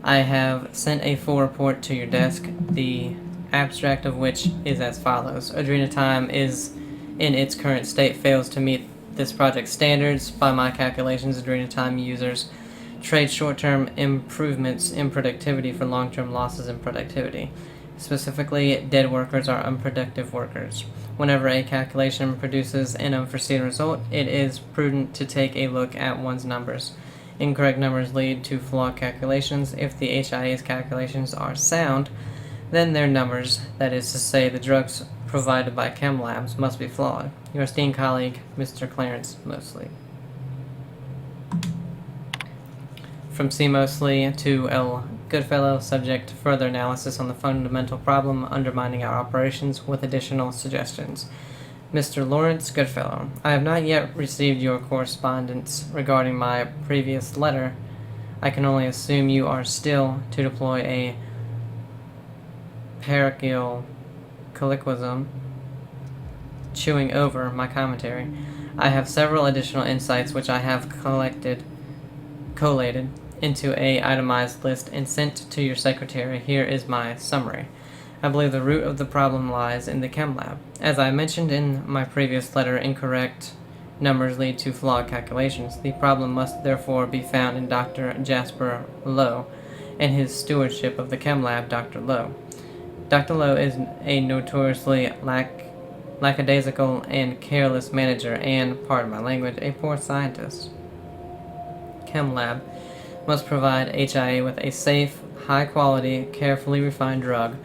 I have sent a full report to your desk, the abstract of which is as follows. Adrenotime is, in its current state, fails to meet this project's standards. By my calculations, adrenotime users trade short-term improvements in productivity for long-term losses in productivity. Specifically, dead workers are unproductive workers. Whenever a calculation produces an unforeseen result, it is prudent to take a look at one's numbers. Incorrect numbers lead to flawed calculations. If the HIA's calculations are sound, then their numbers, that is to say, the drugs provided by chem labs, must be flawed. Your esteemed colleague, Mr. Clarence Mosley. From C. Mosley to L. Goodfellow, subject to further analysis on the fundamental problem undermining our operations with additional suggestions. Mr. Lawrence Goodfellow, I have not yet received your correspondence regarding my previous letter. I can only assume you are still to deploy a parachial colloquism, chewing over my commentary. I have several additional insights which I have collated into a itemized list and sent to your secretary. Here is my summary. I believe the root of the problem lies in the chem lab. As I mentioned in my previous letter, incorrect numbers lead to flawed calculations. The problem must therefore be found in Dr. Jasper Lowe and his stewardship of the chem lab, Dr. Lowe. Dr. Lowe is a notoriously lackadaisical and careless manager and, pardon my language, a poor scientist. Chem lab must provide HIA with a safe, high-quality, carefully refined drug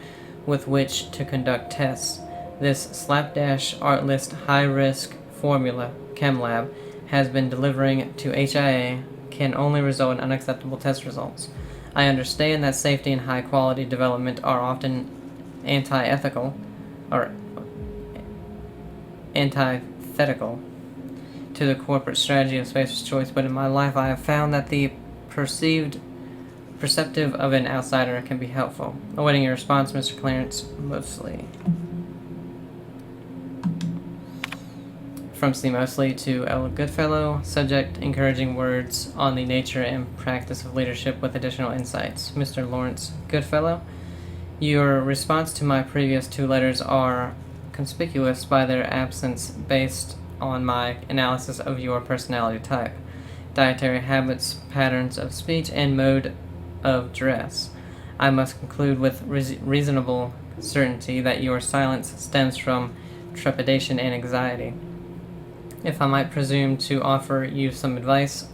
with which to conduct tests. This slapdash, artless, high-risk formula Chem Lab has been delivering to HIA can only result in unacceptable test results. I understand that safety and high-quality development are often anti-ethical, or antithetical to the corporate strategy of spacer's choice, but in my life I have found that the perceptive of an outsider can be helpful. Awaiting your response, Mr. Clarence Mosley. From C. Mosley to L. Goodfellow, subject encouraging words on the nature and practice of leadership with additional insights. Mr. Lawrence Goodfellow, your response to my previous two letters are conspicuous by their absence based on my analysis of your personality type, dietary habits, patterns of speech, and mode of dress. I must conclude with reasonable certainty that your silence stems from trepidation and anxiety. If I might presume to offer you some advice,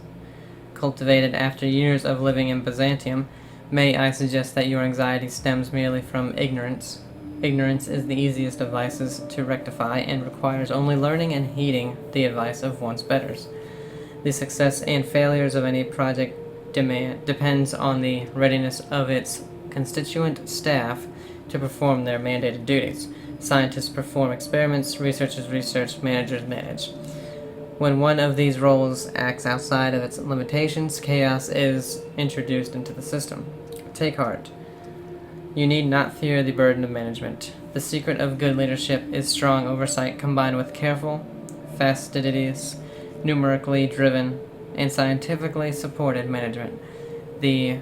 cultivated after years of living in Byzantium, may I suggest that your anxiety stems merely from ignorance. Ignorance is the easiest of vices to rectify and requires only learning and heeding the advice of one's betters. The success and failures of any project depends on the readiness of its constituent staff to perform their mandated duties. Scientists perform experiments, researchers research, managers manage. When one of these roles acts outside of its limitations, chaos is introduced into the system. Take heart. You need not fear the burden of management. The secret of good leadership is strong oversight combined with careful, fastidious, numerically driven, and scientifically supported management. The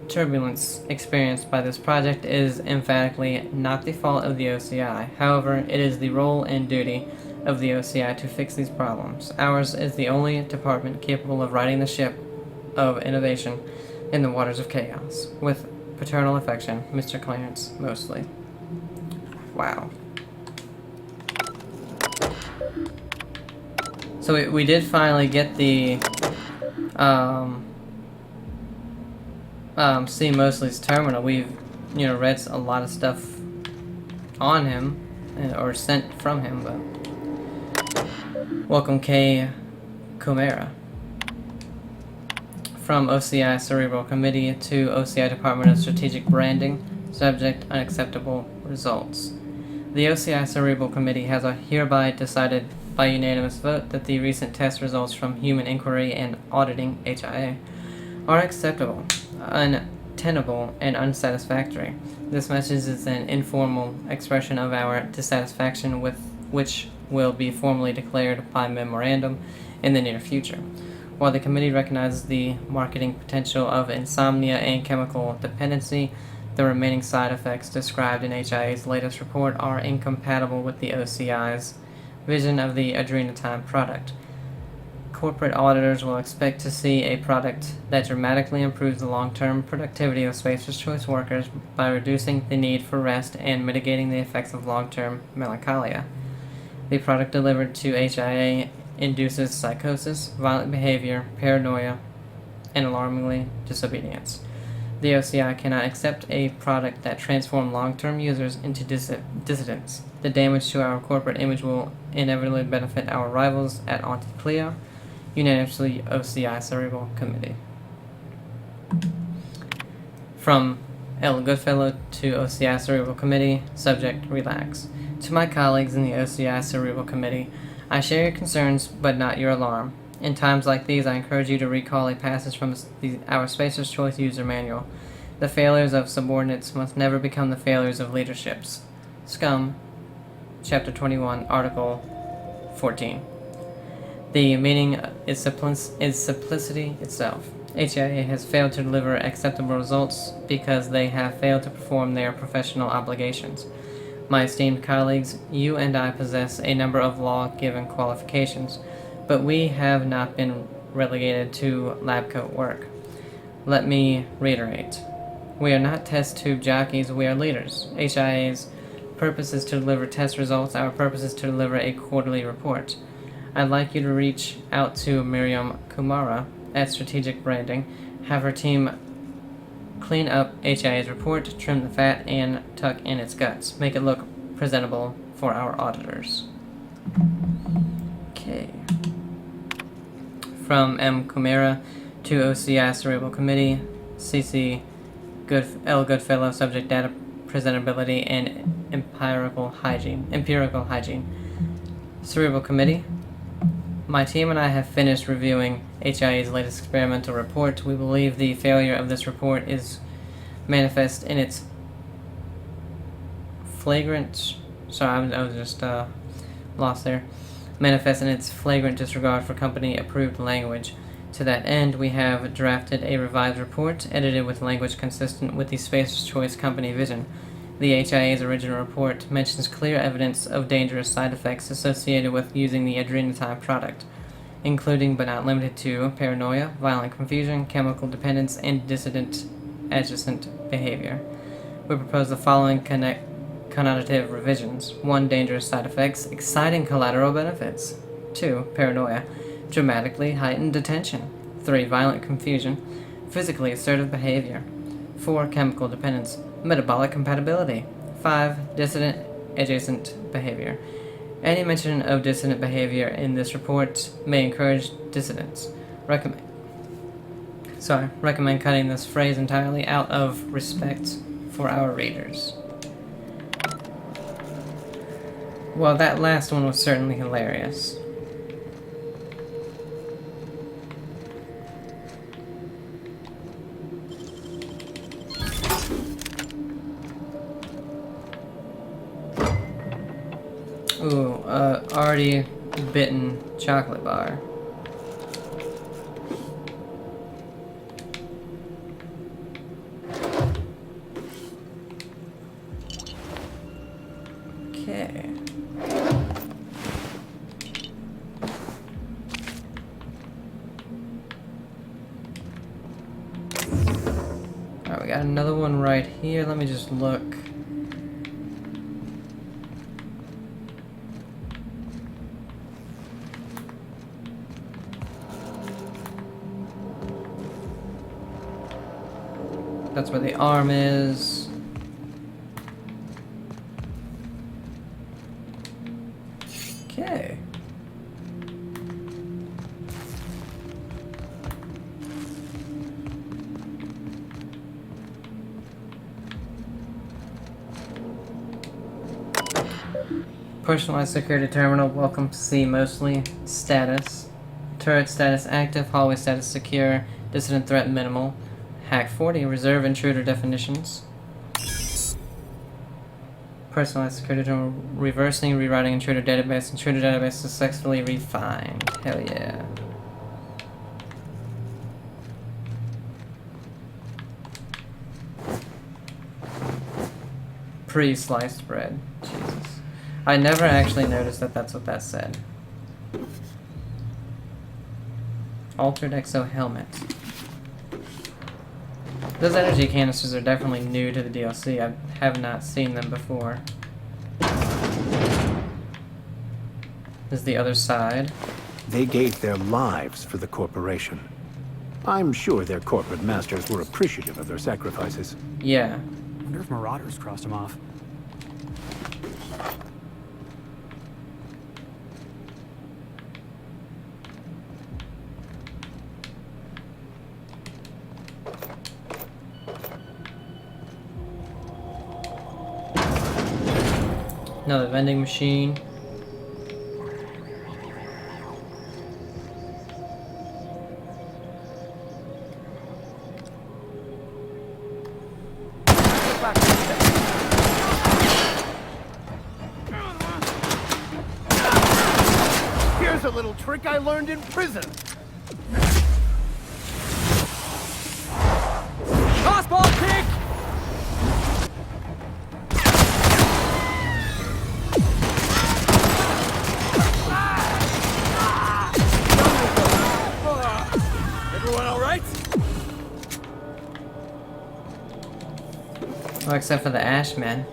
turbulence experienced by this project is emphatically not the fault of the OCI. However, it is the role and duty of the OCI to fix these problems. Ours is the only department capable of riding the ship of innovation in the waters of chaos. With paternal affection, Mr. Clarence Mosley. Wow. So we did finally get the see Mosley's terminal. We've read a lot of stuff on him or sent from him, but welcome K. Chimera. From OCI Cerebral Committee to OCI Department of Strategic Branding. Subject: unacceptable results. The OCI Cerebral Committee has hereby decided by unanimous vote that the recent test results from Human Inquiry and Auditing (HIA) are acceptable, untenable, and unsatisfactory. This message is an informal expression of our dissatisfaction with which will be formally declared by memorandum in the near future. While the committee recognizes the marketing potential of insomnia and chemical dependency, the remaining side effects described in HIA's latest report are incompatible with the OCI's vision of the Adrenatime product. Corporate auditors will expect to see a product that dramatically improves the long-term productivity of Spacer's Choice workers by reducing the need for rest and mitigating the effects of long-term melancholia. The product delivered to HIA induces psychosis, violent behavior, paranoia, and alarmingly, disobedience. The OCI cannot accept a product that transforms long-term users into dissidents. The damage to our corporate image will inevitably benefit our rivals at Anticlea. Unanimously, OCI Cerebral Committee. From L. Goodfellow to OCI Cerebral Committee. Subject: relax. To my colleagues in the OCI Cerebral Committee, I share your concerns, but not your alarm. In times like these, I encourage you to recall a passage from our Spacer's Choice User Manual. The failures of subordinates must never become the failures of leaderships. Scum, Chapter 21, Article 14. The meaning is simplicity itself. HIA has failed to deliver acceptable results because they have failed to perform their professional obligations. My esteemed colleagues, you and I possess a number of law-given qualifications, but we have not been relegated to lab coat work. Let me reiterate. We are not test tube jockeys, we are leaders. HIA's purpose is to deliver test results, our purpose is to deliver a quarterly report. I'd like you to reach out to Miriam Kumara at Strategic Branding, have her team clean up HIA's report, trim the fat, and tuck in its guts. Make it look presentable for our auditors. Okay. From M. Kumara to OCI Cerebral Committee, CC L. Goodfellow, subject: data presentability and empirical hygiene. Cerebral Committee. My team and I have finished reviewing HIA's latest experimental report. We believe the failure of this report is manifest in its flagrant... Sorry, I was just lost there. Manifest in its flagrant disregard for company-approved language. To that end, we have drafted a revised report, edited with language consistent with the Spacer's Choice Company vision. The HIA's original report mentions clear evidence of dangerous side effects associated with using the Adrenatime product, including but not limited to paranoia, violent confusion, chemical dependence, and dissident adjacent behavior. We propose the following connotative revisions. 1. Dangerous side effects, exciting collateral benefits. 2. Paranoia, dramatically heightened attention. 3. Violent confusion, physically assertive behavior. 4. Chemical dependence, metabolic compatibility. 5. Dissident adjacent behavior. Any mention of dissident behavior in this report may encourage dissidents. Recommend cutting this phrase entirely out of respect for our readers. Well, that last one was certainly hilarious. Ooh, already bitten chocolate bar. Okay. Alright, we got another one right here. Let me just look. That's where the arm is. Okay. Personalized security terminal. Welcome to see mostly. Status. Turret status active. Hallway status secure. Dissident threat minimal. Hack 40. Reserve intruder definitions. Personalized security terminal. Reversing, rewriting intruder database. Intruder database successfully refined. Hell yeah. Pre-sliced bread. Jesus. I never actually noticed that that's what that said. Altered exo helmet. Those energy canisters are definitely new to the DLC. I have not seen them before. This is the other side. They gave their lives for the corporation. I'm sure their corporate masters were appreciative of their sacrifices. Yeah. I wonder if Marauders crossed him off. Another vending machine. Here's a little trick I learned in prison. Crossball kick! Everyone all right? Oh, except for the Ashman.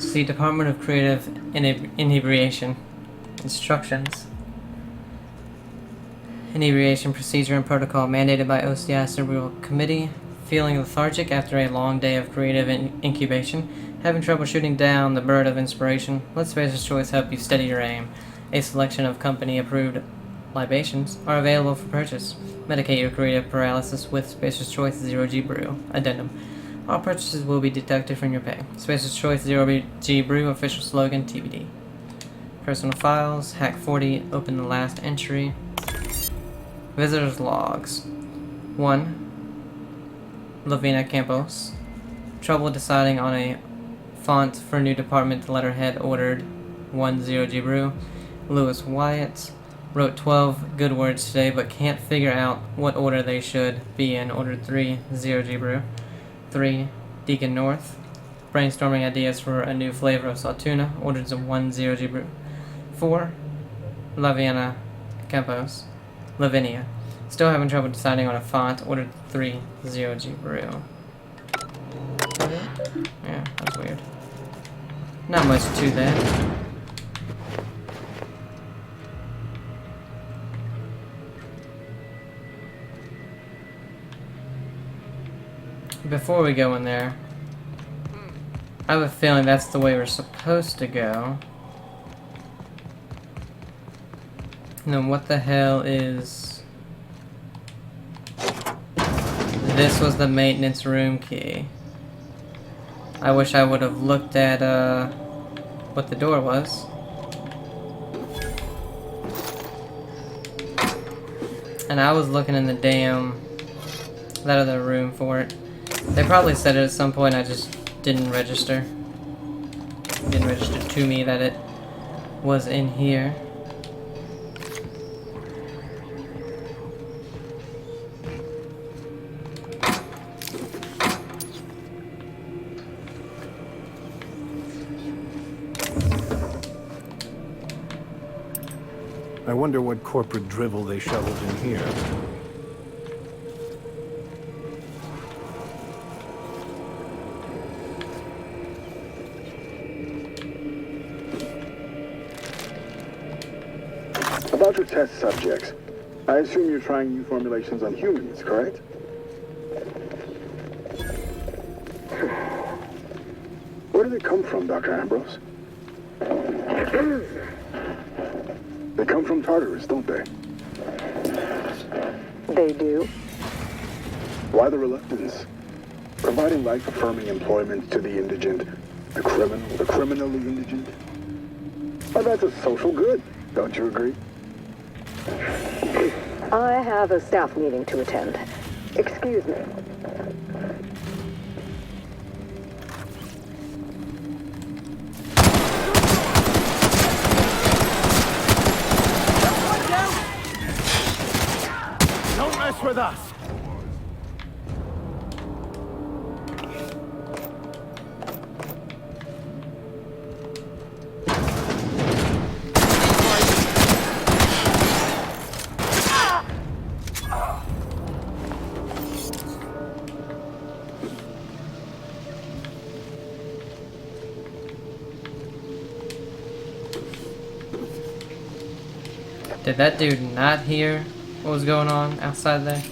See, Department of Creative Inebriation. Instructions. Inebriation procedure and protocol mandated by OCI Cerebral Committee. Feeling lethargic after a long day of creative incubation. Having trouble shooting down the bird of inspiration. Let Spacer's Choice help you steady your aim. A selection of company-approved libations are available for purchase. Medicate your creative paralysis with Spacer's Choice Zero-G Brew. Addendum. All purchases will be deducted from your pay. Spacer's Choice Zero-G Brew official slogan TBD. Personal files. Hack 40. Open the last entry. Visitors logs. 1. Lavina Campos. Trouble deciding on a font for new department letterhead ordered. 10G brew. Lewis Wyatt wrote 12 good words today, but can't figure out what order they should be in. Ordered 30G brew. 3. Deacon North. Brainstorming ideas for a new flavor of Saltuna. Ordered some 10G brew. 4. Lavinia Campos. Lavinia. Still having trouble deciding on a font. Ordered 30G brew. Yeah, that's weird. Not much to that. Before we go in there, I have a feeling that's the way we're supposed to go. And then what the hell is... This was the maintenance room key. I wish I would have looked at what the door was. And I was looking in the damn that other room for it. They probably said it at some point, I just didn't register. Didn't register to me that it was in here. I wonder what corporate drivel they shoveled in here. About your test subjects, I assume you're trying new formulations on humans, correct? Where do they come from, Dr. Ambrose? They come from Tartarus, don't they? They do. Why the reluctance? Providing life-affirming employment to the indigent, the criminally indigent? Well, that's a social good, don't you agree? I have a staff meeting to attend. Excuse me. Don't mess with us! Did that dude not hear what was going on outside there?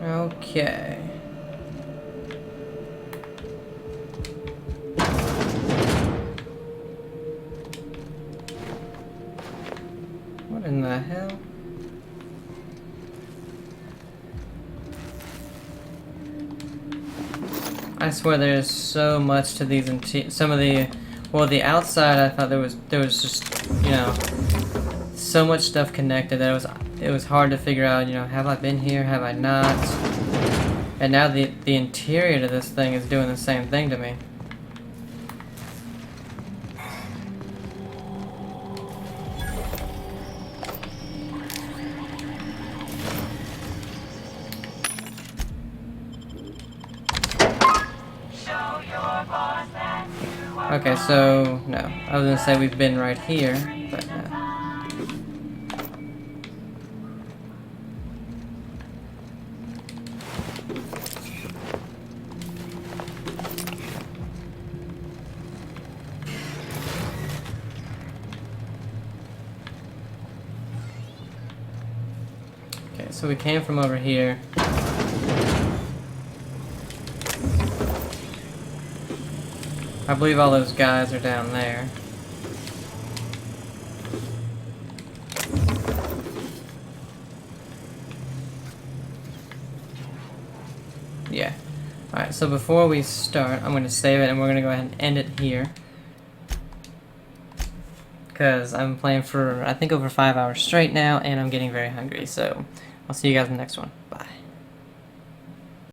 Okay. What in the hell? I swear there's so much to these some of the the outside I thought there was just, you know, so much stuff connected that it was hard to figure out, you know, have I been here, have I not? And now the interior to this thing is doing the same thing to me. Okay, so no. I was gonna say we've been right here, but no. Okay, so we came from over here. I believe all those guys are down there. Yeah. Alright, so before we start, I'm going to save it and we're going to go ahead and end it here. Because I'm playing for, I think, over 5 hours straight now, and I'm getting very hungry, so I'll see you guys in the next one.